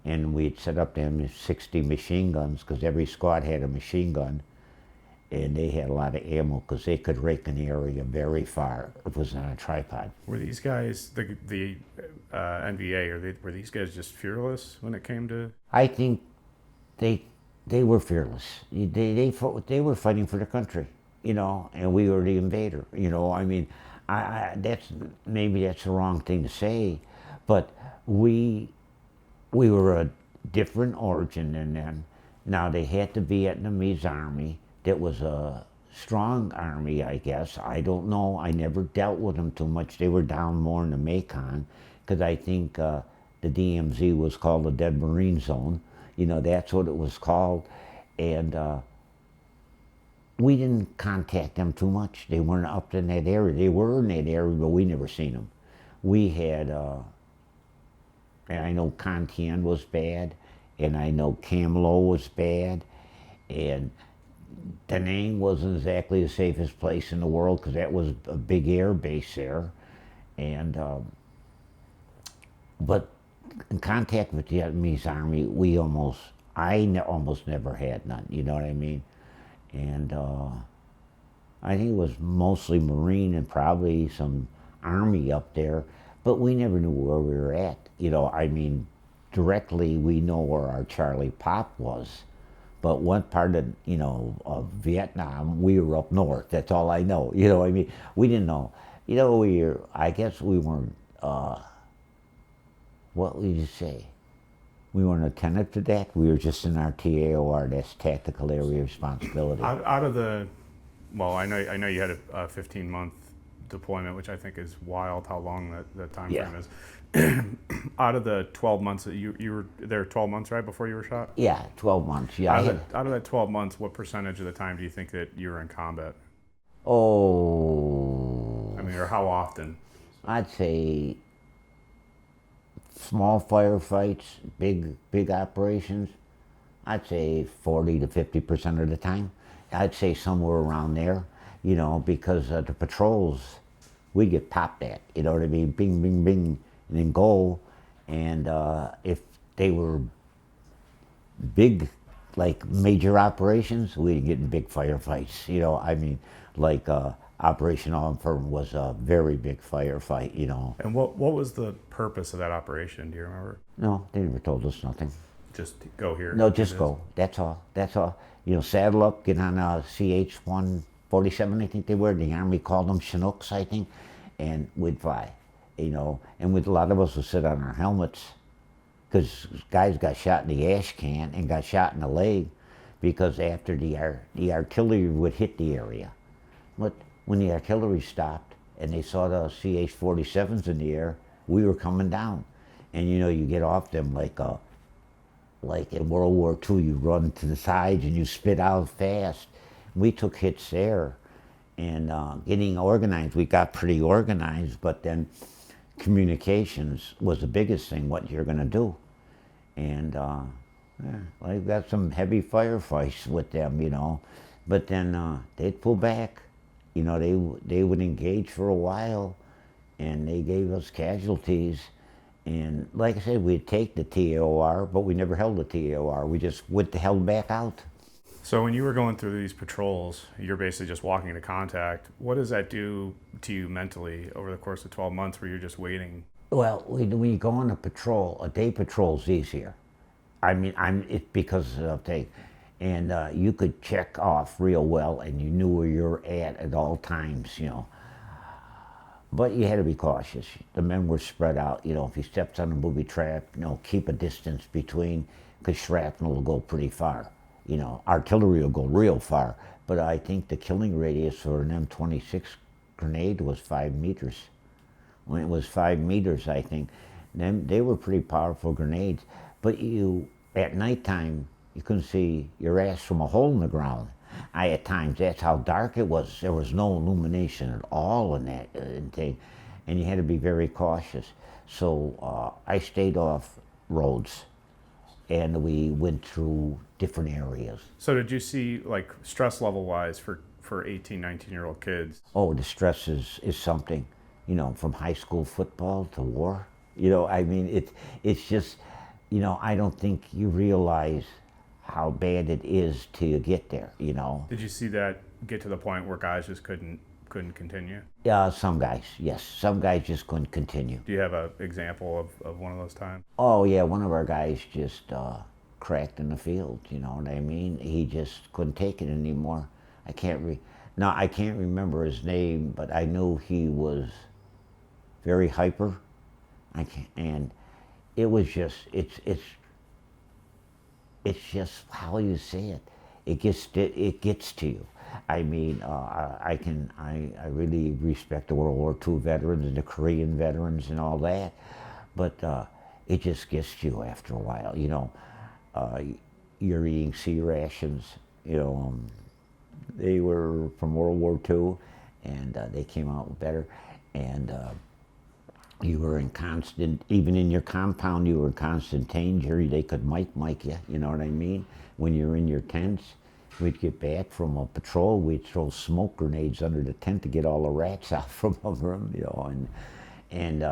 and we'd set up them 60 machine guns, because every squad had a machine gun, and they had a lot of ammo, because they could rake an area very far. It was on a tripod. Were these guys, the NVA, were these guys just fearless when it came to? I think they were fearless. They were fighting for the country, and we were the invader. Maybe that's the wrong thing to say, but we were a different origin than them. Now, they had the Vietnamese army. That was a strong army, I guess. I don't know. I never dealt with them too much. They were down more in the Mekong, because I think the DMZ was called the Dead Marine Zone. That's what it was called. And we didn't contact them too much. They weren't up in that area. They were in that area, but we never seen them. We had, and I know Con Thien was bad, and I know Cam Lo was bad, and Da Nang wasn't exactly the safest place in the world, because that was a big air base there. And but in contact with the Vietnamese army, I almost never had none. You know what I mean? And I think it was mostly Marine and probably some Army up there, but we never knew where we were at. Directly we know where our Charlie Pop was. But one part of Vietnam, we were up north. That's all I know. We didn't know. I guess we weren't, what would you say? We weren't attentive to that. We were just in our TAOR, that's Tactical Area Responsibility. Out of the, well, I know you had a 15-month deployment, which I think is wild how long the time frame is. Out of the 12 months that you were there, 12 months right before you were shot? Yeah, 12 months. Yeah. Out of that 12 months, what percentage of the time do you think that you were in combat? Oh, I mean, or how often? I'd say small firefights, big operations. I'd say 40 to 50% of the time. I'd say somewhere around there, because the patrols, we get popped at, you know what I mean? Bing, bing, bing, and then go. And if they were big, like major operations, we'd get in big firefights, I mean, like Operation Auburn was a very big firefight. And what was the purpose of that operation? Do you remember? No, they never told us nothing. Just go here. No, do just this? go. That's all. That's all. Saddle up, get on a CH-147, I think they were. The Army called them Chinooks, I think, and we'd fly. And with a lot of us would sit on our helmets because guys got shot in the ash can and got shot in the leg because after the artillery would hit the area. But when the artillery stopped and they saw the CH-47s in the air, we were coming down. And you get off them like in World War II, you run to the sides and you spit out fast. We took hits there, and getting organized, we got pretty organized, but then communications was the biggest thing, what you're gonna do. And I got some heavy firefights with them, but then they'd pull back. They would engage for a while, and they gave us casualties. And like I said, we'd take the TAOR, but we never held the TAOR. We just held back out. So when you were going through these patrols, you're basically just walking into contact. What does that do to you mentally over the course of 12 months where you're just waiting? Well, when you go on a patrol, a day patrol's easier. I mean, it's because of the, and you could check off real well, and you knew where you're at all times. But you had to be cautious. The men were spread out. If you stepped on a booby trap, keep a distance between, because shrapnel will go pretty far. Artillery will go real far. But I think the killing radius for an M26 grenade was 5 meters. When it was 5 meters, I think, then they were pretty powerful grenades. But at nighttime, you couldn't see your ass from a hole in the ground. At times, that's how dark it was. There was no illumination at all in that thing, and you had to be very cautious. So I stayed off roads, and we went through different areas. So did you see, like, stress level wise for 18, 19-year-old kids? Oh, the stress is something, from high school football to war. I mean, it's just, I don't think you realize how bad it is till you get there. Did you see that get to the point where guys just couldn't continue? Yeah, some guys, yes. Some guys just couldn't continue. Do you have an example of one of those times? Oh, yeah, one of our guys just cracked in the field, you know what I mean? He just couldn't take it anymore. I can't remember his name, but I knew he was very hyper. And it was just, it's just how you say it. It gets to you. I mean, I really respect the World War II veterans and the Korean veterans and all that, but it just gets to you after a while. You're eating C rations. They were from World War II, and they came out better. And you were in constant, even in your compound, you were in constant danger. They could mic you, you know what I mean? When you're in your tents, we'd get back from a patrol, we'd throw smoke grenades under the tent to get all the rats out from under them, and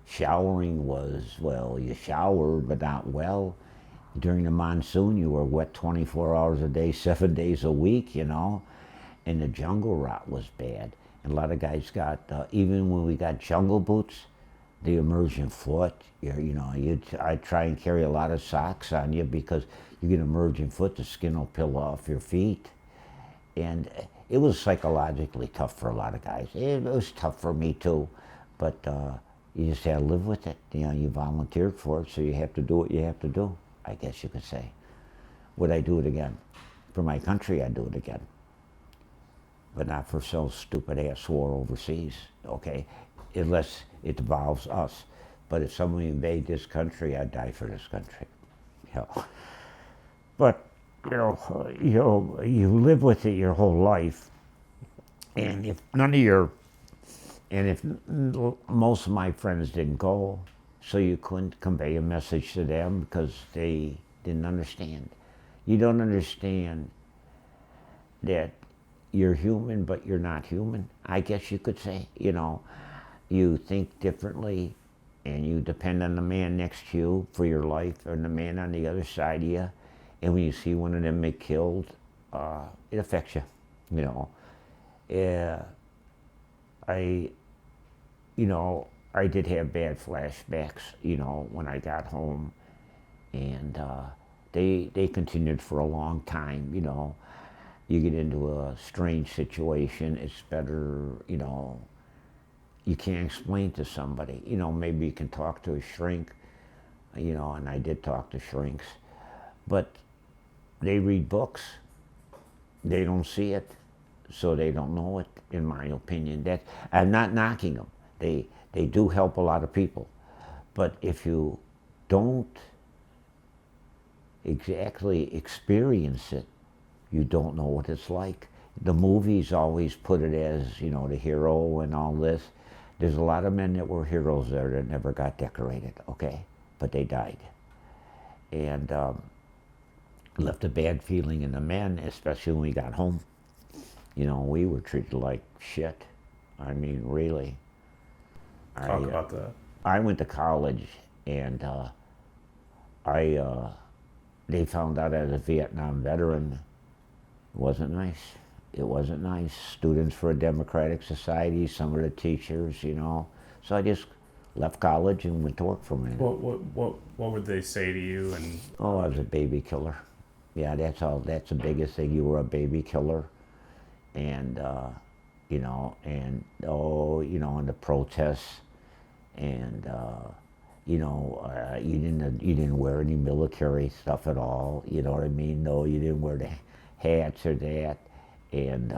showering was, well, you showered, but not well. During the monsoon, you were wet 24 hours a day, 7 days a week, and the jungle rot was bad. And a lot of guys got, even when we got jungle boots, the immersion foot, I try and carry a lot of socks on you because you get immersion foot, the skin will peel off your feet. And it was psychologically tough for a lot of guys. It was tough for me too, but you just had to live with it. You volunteered for it, so you have to do what you have to do, I guess you could say. Would I do it again? For my country, I'd do it again. But not for some stupid ass war overseas, okay? Unless it involves us. But if someone invade this country, I'd die for this country. But you live with it your whole life. And if none of your, and if most of my friends didn't go, so you couldn't convey a message to them because they didn't understand. You don't understand that you're human, but you're not human, I guess you could say. You know, you think differently, and you depend on the man next to you for your life, or the man on the other side of you. And when you see one of them get killed, it affects you. You know, I, you know, I did have bad flashbacks. You know, when I got home, and they continued for a long time. You know, you get into a strange situation. It's better, you know. You can't explain to somebody. You know, maybe you can talk to a shrink, you know, and I did talk to shrinks, but they read books. They don't see it, so they don't know it, in my opinion. That, I'm not knocking them. They do help a lot of people. But if you don't exactly experience it, you don't know what it's like. The movies always put it as, you know, the hero and all this. There's a lot of men that were heroes there that never got decorated, okay? But they died. And left a bad feeling in the men, especially when we got home. You know, we were treated like shit. I mean, really. Talk about that. I went to college, and they found out I was a Vietnam veteran. It wasn't nice. It wasn't nice. Students for a Democratic Society, some of the teachers, you know. So I just left college and went to work for a minute. What would they say to you? And oh, I was a baby killer. Yeah, that's all. That's the biggest thing. You were a baby killer, and you know, and you know, and the protests, and you know, you didn't wear any military stuff at all. You know what I mean? No, you didn't wear the hats or that, and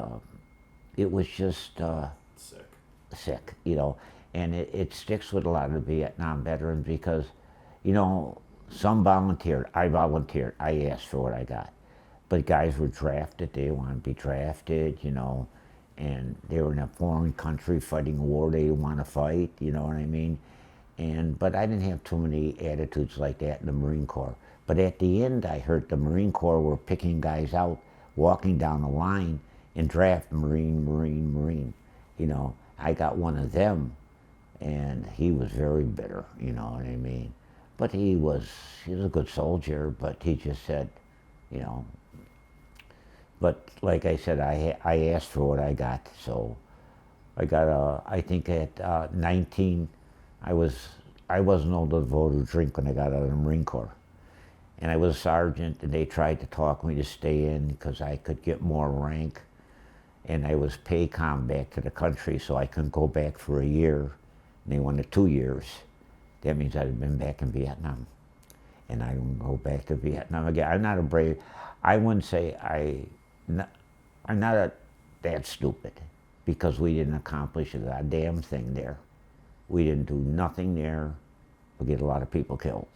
it was just sick. You know, and it sticks with a lot of the Vietnam veterans because, you know, some volunteered. I volunteered. I asked for what I got. But guys were drafted. They didn't want to be drafted, you know, and they were in a foreign country fighting a war they didn't want to fight, you know what I mean? But I didn't have too many attitudes like that in the Marine Corps. But at the end, I heard the Marine Corps were picking guys out, walking down the line, and draft Marine. You know, I got one of them, and he was very bitter, you know what I mean? But he was a good soldier, but he just said, you know. But like I said, I asked for what I got. So I got I think at 19, I wasn't old to vote or drink when I got out of the Marine Corps. And I was a sergeant, and they tried to talk me to stay in because I could get more rank. And I was pay-com back to the country, so I couldn't go back for a year. And they wanted 2 years. That means I'd have been back in Vietnam. And I don't go back to Vietnam again. I'm not a brave, I wouldn't say I'm not that stupid, because we didn't accomplish a goddamn thing there. We didn't do nothing there. We get a lot of people killed.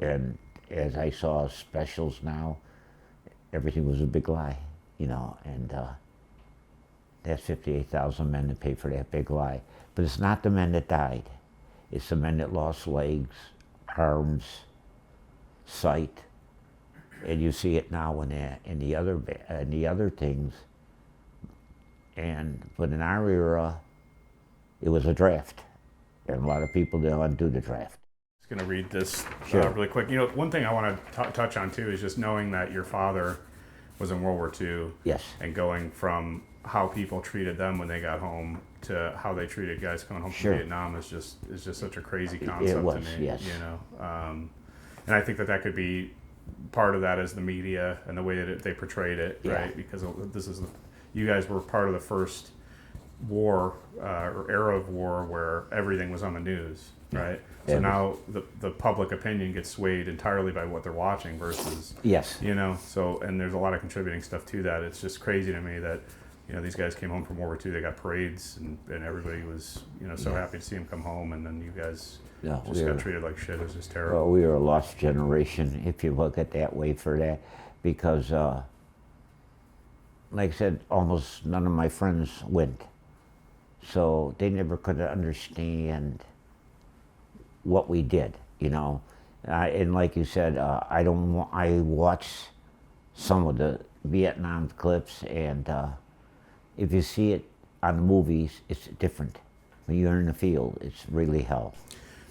And as I saw specials now, everything was a big lie, you know, and that's 58,000 men that pay for that big lie. But it's not the men that died. It's the men that lost legs, arms, sight, and you see it now in the other things. But in our era, it was a draft, and a lot of people didn't want to do the draft. I'm just going to read this Sure. really quick. You know, one thing I want to touch on too is just knowing that your father was in World War II. Yes. And going from how people treated them when they got home to how they treated guys coming home Sure. from Vietnam is just such a crazy concept was, to me. yes. You know, and I think that could be part of that is the media and the way that they portrayed it, Yeah. right? Because you guys were part of the first war or era of war where everything was on the news, right? Yeah. So now the public opinion gets swayed entirely by what they're watching versus, Yes. you know, so, and there's a lot of contributing stuff to that. It's just crazy to me that, you know, these guys came home from World War II, they got parades, and everybody was, you know, so happy to see them come home, and then you guys just got treated like shit. It was just terrible. Well, we were a lost generation, if you look at that way for that, because like I said, almost none of my friends went. So they never could understand what we did, you know. And like you said, I watched some of the Vietnam clips, and if you see it on the movies, it's different. When you're in the field, it's really hell.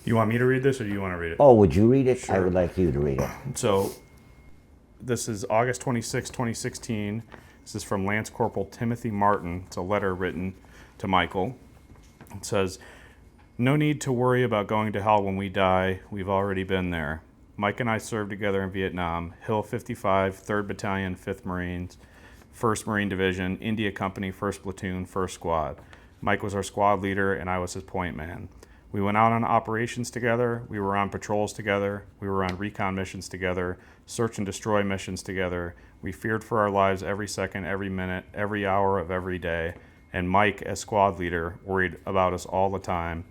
You want me to read this, or do you want to read it? Oh, would you read it? Sure. I would like you to read it. So, this is August 26, 2016. This is from Lance Corporal Timothy Martin. It's a letter written to Michael. It says, "No need to worry about going to hell when we die. We've already been there. Mike and I served together in Vietnam. Hill 55, 3rd Battalion, 5th Marines, 1st Marine Division, India Company, 1st Platoon, 1st Squad. Mike was our squad leader, and I was his point man. We went out on operations together. We were on patrols together. We were on recon missions together, search and destroy missions together. We feared for our lives every second, every minute, every hour of every day. And Mike, as squad leader, worried about us all the time.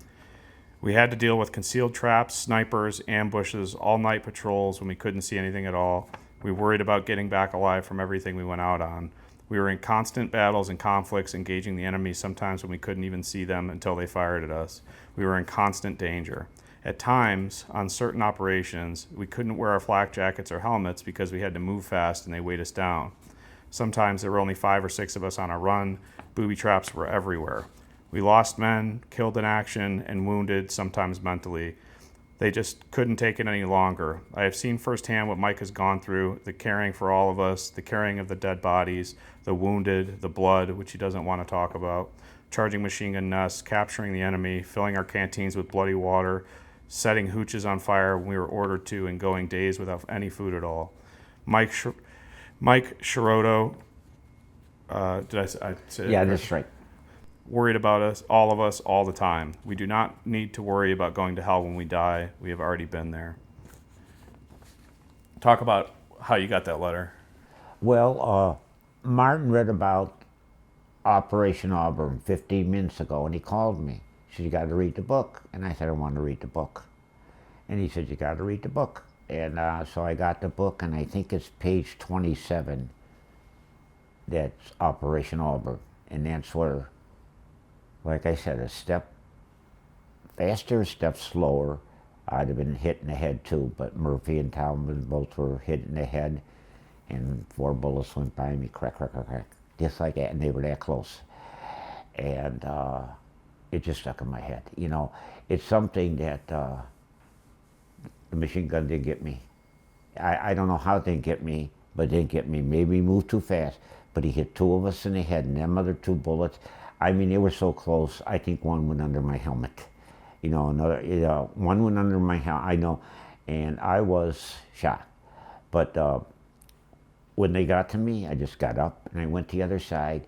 We had to deal with concealed traps, snipers, ambushes, all-night patrols when we couldn't see anything at all. We worried about getting back alive from everything we went out on. We were in constant battles and conflicts, engaging the enemy sometimes when we couldn't even see them until they fired at us. We were in constant danger. At times, on certain operations, we couldn't wear our flak jackets or helmets because we had to move fast and they weighed us down. Sometimes there were only 5 or 6 of us on a run. Booby traps were everywhere. We lost men, killed in action, and wounded, sometimes mentally. They just couldn't take it any longer. I have seen firsthand what Mike has gone through, the caring for all of us, the carrying of the dead bodies, the wounded, the blood, which he doesn't want to talk about, charging machine gun nests, capturing the enemy, filling our canteens with bloody water, setting hooches on fire when we were ordered to, and going days without any food at all. Mike Chiarodo, did I say it? Yeah, that's right. Worried about us, all the time. We do not need to worry about going to hell when we die. We have already been there." Talk about how you got that letter. Well, Martin read about Operation Auburn 15 minutes ago, and he called me. He said, "You got to read the book." And I said, "I want to read the book." And he said, "You got to read the book." And so I got the book, and I think it's page 27. That's Operation Auburn. And that's where, like I said, a step faster, a step slower. I'd have been hit in the head too, but Murphy and Talman both were hit in the head, and 4 bullets went by me, crack, crack, crack, crack, just like that, and they were that close. And it just stuck in my head. You know, it's something that the machine gun didn't get me. I don't know how it didn't get me, but it didn't get me. Maybe he moved too fast, but he hit 2 of us in the head, and them other 2 bullets, I mean, they were so close. I think 1 went under my helmet. You know, another, 1 went under my helmet, I know, and I was shot. But when they got to me, I just got up and I went to the other side,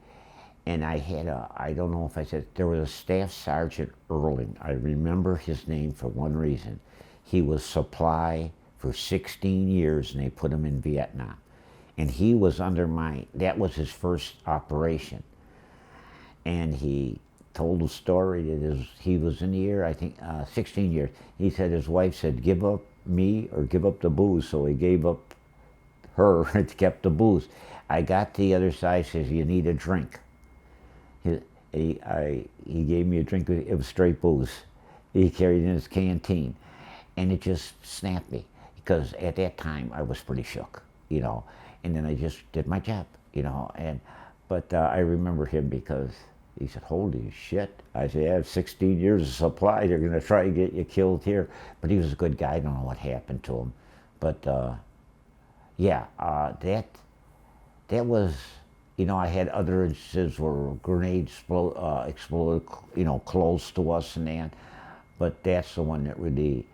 and I had I don't know if I said, there was a Staff Sergeant Erling. I remember his name for one reason. He was supply for 16 years, and they put him in Vietnam. And he was under that was his first operation. And he told a story that he was in the air, I think, 16 years. He said his wife said, "Give up me or give up the booze." So he gave up her and kept the booze. I got to the other side, says, "You need a drink." He gave me a drink. It was straight booze. He carried in his canteen. And it just snapped me, because at that time I was pretty shook, you know. And then I just did my job, you know. But I remember him because he said, "Holy shit." I said, "I have 16 years of supply. They're going to try to get you killed here." But he was a good guy. I don't know what happened to him. But yeah, that was, you know, I had other instances where grenades exploded, you know, close to us and that. But that's the one that really,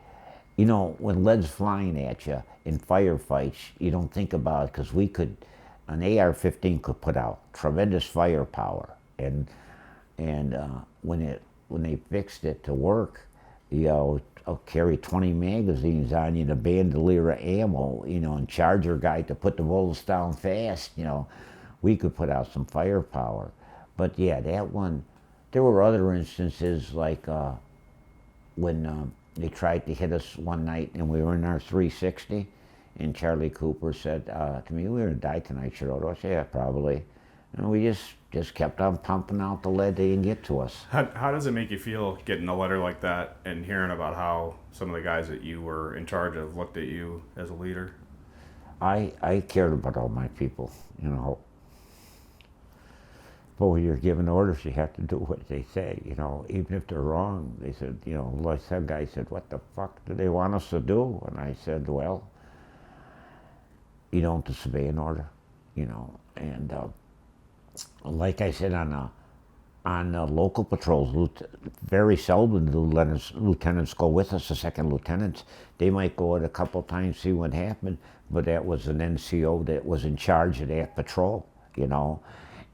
you know, when lead's flying at you in firefights, you don't think about it, because an AR-15 could put out tremendous firepower. And when they fixed it to work, you know, I'll carry 20 magazines on you, the bandolier of ammo, you know, and charger guy to put the bullets down fast, you know, we could put out some firepower. But yeah, that one, there were other instances like when they tried to hit us one night and we were in our 360, and Charlie Cooper said to me, "We're gonna die tonight, Chiarodo." I said, "Yeah, probably." And we just kept on pumping out the lead they didn't get to us. How does it make you feel getting a letter like that and hearing about how some of the guys that you were in charge of looked at you as a leader? I cared about all my people, you know. But when you're given orders, you have to do what they say, you know, even if they're wrong. They said, you know, like some guy said, what the fuck do they want us to do? And I said, well, you don't disobey an order, you know. And like I said, on local patrols, very seldom do lieutenants go with us, the second lieutenants. They might go out a couple times, see what happened, but that was an NCO that was in charge of that patrol, you know.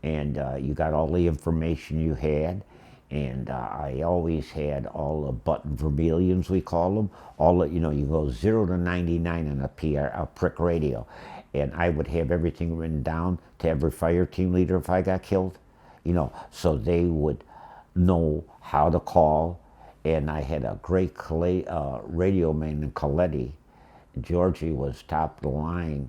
And you got all the information you had, and I always had all the button vermilions, we call them, all the, you know, you go 0 to 99 on a prick radio, and I would have everything written down to every fire team leader if I got killed, you know, so they would know how to call. And I had a great radio man in Coletti. Georgie was top of the line,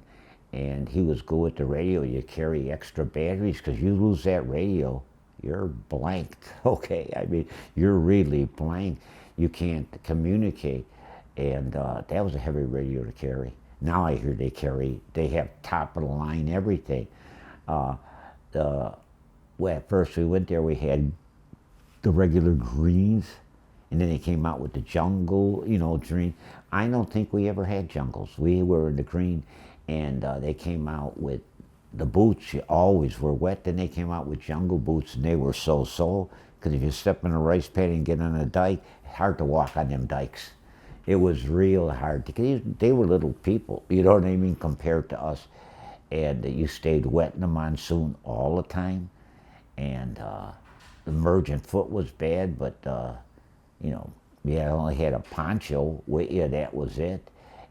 and he was good with the radio. You carry extra batteries because you lose that radio, you're blanked. Okay, I mean, you're really blank. You can't communicate, and that was a heavy radio to carry. Now I hear they have top of the line everything. Well, at first we went there, we had the regular greens, and then they came out with the jungle, you know, green. I don't think we ever had jungles. We were in the green, and they came out with the boots. You always were wet. Then they came out with jungle boots, and they were so-so, because if you step in a rice paddy and get on a dike, it's hard to walk on them dikes. It was real hard. They were little people, you know what I mean, compared to us. And you stayed wet in the monsoon all the time. And the emergent foot was bad, but you know, I only had a poncho with you, that was it.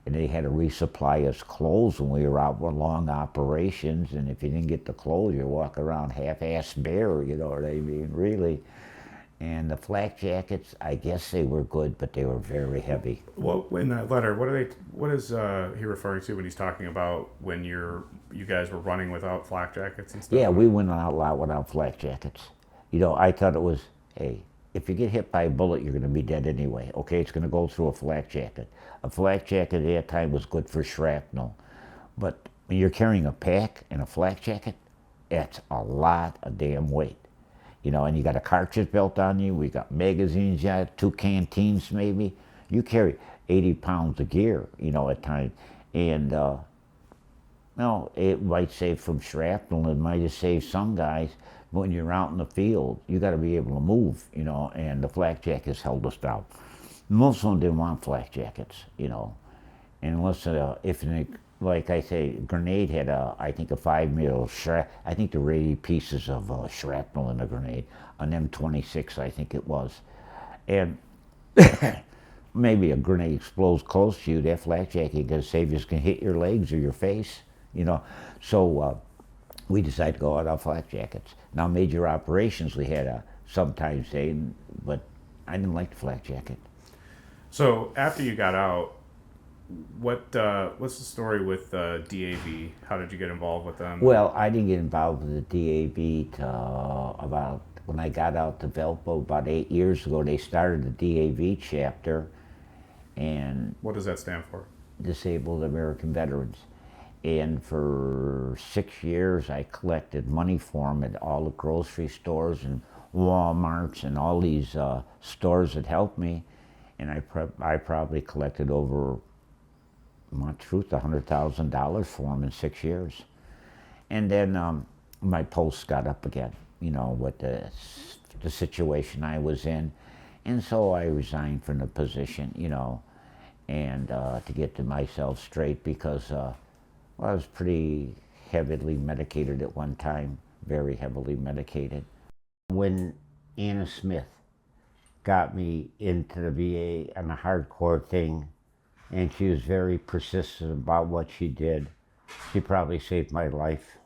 And they had to resupply us clothes when we were out on long operations, and if you didn't get the clothes, you walk around half-assed bare, you know what I mean, really. And the flak jackets, I guess they were good, but they were very heavy. Well, in that letter, what is he referring to when he's talking about when you guys were running without flak jackets and stuff? Yeah, we went out loud without flak jackets. You know, I thought it was, hey, if you get hit by a bullet, you're going to be dead anyway. Okay, it's going to go through a flak jacket. A flak jacket at that time was good for shrapnel. But when you're carrying a pack and a flak jacket, that's a lot of damn weight. You know, and you got a cartridge belt on you, we got magazines, you got 2 canteens maybe. You carry 80 pounds of gear, you know, at times. And, no, it might save from shrapnel, it might have saved some guys, but when you're out in the field, you got to be able to move, you know, and the flak jackets held us down. Most of them didn't want flak jackets, you know, and unless, like I say, grenade had I think a 5 mil I think there were 80 pieces of shrapnel in the grenade, an M26 I think it was. And maybe a grenade explodes close to you, that flak jacket can save you, can hit your legs or your face, you know. So we decided to go out of flak jackets. Now major operations we had sometimes but I didn't like the flak jacket. So after you got out, what's the story with DAV? How did you get involved with them? Well, I didn't get involved with the DAV till about when I got out to Valpo about 8 years ago. They started the DAV chapter, and What does that stand for? Disabled American Veterans. And for 6 years, I collected money for them at all the grocery stores and Walmarts and all these stores that helped me. And I probably collected over, my truth, $100,000 for them in 6 years. And then my post got up again, you know, with the situation I was in. And so I resigned from the position, you know, and to get to myself straight because I was pretty heavily medicated at one time, very heavily medicated. When Anna Smith got me into the VA on a hardcore thing, and she was very persistent about what she did, she probably saved my life.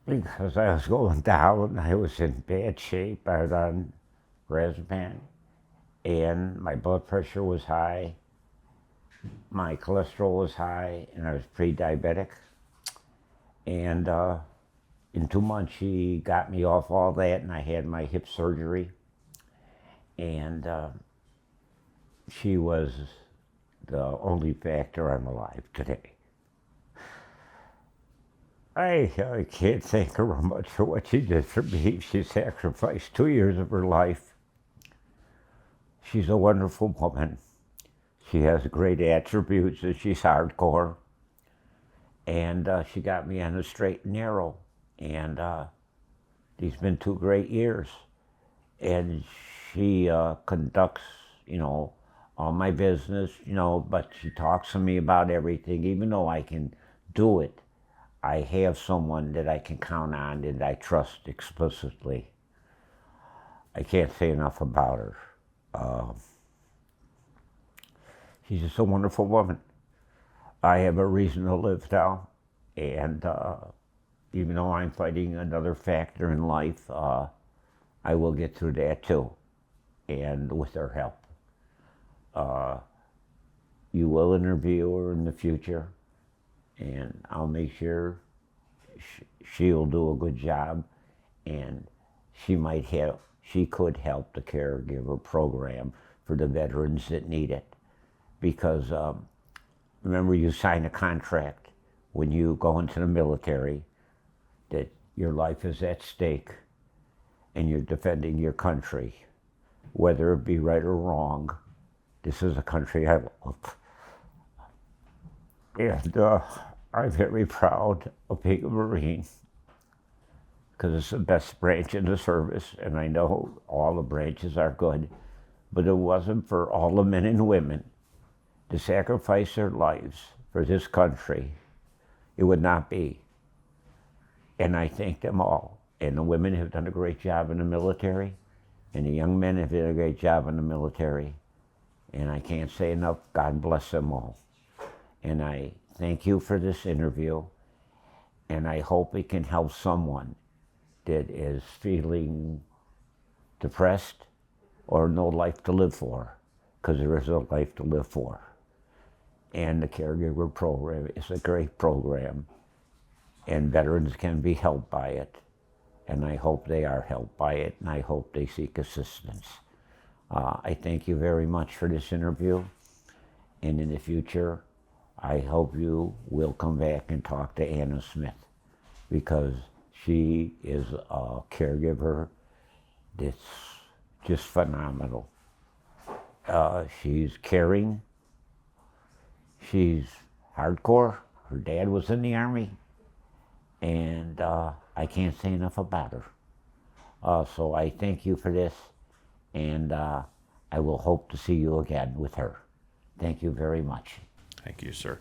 Because I was going down, I was in bad shape, I was on Razvan, and my blood pressure was high, my cholesterol was high, and I was pre-diabetic. And in 2 months, she got me off all that, and I had my hip surgery. And she was the only factor I'm alive today. I can't thank her much for what she did for me. She sacrificed 2 years of her life. She's a wonderful woman. She has great attributes, and she's hardcore. And she got me on the straight and narrow. And these been 2 great years. And she conducts, all my business, but she talks to me about everything. Even though I can do it, I have someone that I can count on that I trust explicitly. I can't say enough about her. She's just a wonderful woman. I have a reason to live now, and even though I'm fighting another factor in life, I will get through that too, and with her help. You will interview her in the future, and I'll make sure she'll do a good job, and she could help the caregiver program for the veterans that need it. Because remember, you sign a contract when you go into the military that your life is at stake and you're defending your country, whether it be right or wrong. This is a country I love. And I'm very proud of being a Marine, because it's the best branch in the service, and I know all the branches are good, but it wasn't for all the men and women to sacrifice their lives for this country, it would not be. And I thank them all. And the women have done a great job in the military, and the young men have done a great job in the military. And I can't say enough, God bless them all. And I thank you for this interview, and I hope it can help someone that is feeling depressed or no life to live for, because there is a life to live for. And the caregiver program is a great program, and veterans can be helped by it. And I hope they are helped by it, and I hope they seek assistance. I thank you very much for this interview, and in the future, I hope you will come back and talk to Anna Smith, because she is a caregiver that's just phenomenal. She's caring. She's hardcore. Her dad was in the Army, and I can't say enough about her. So I thank you for this, and I will hope to see you again with her. Thank you very much. Thank you, sir.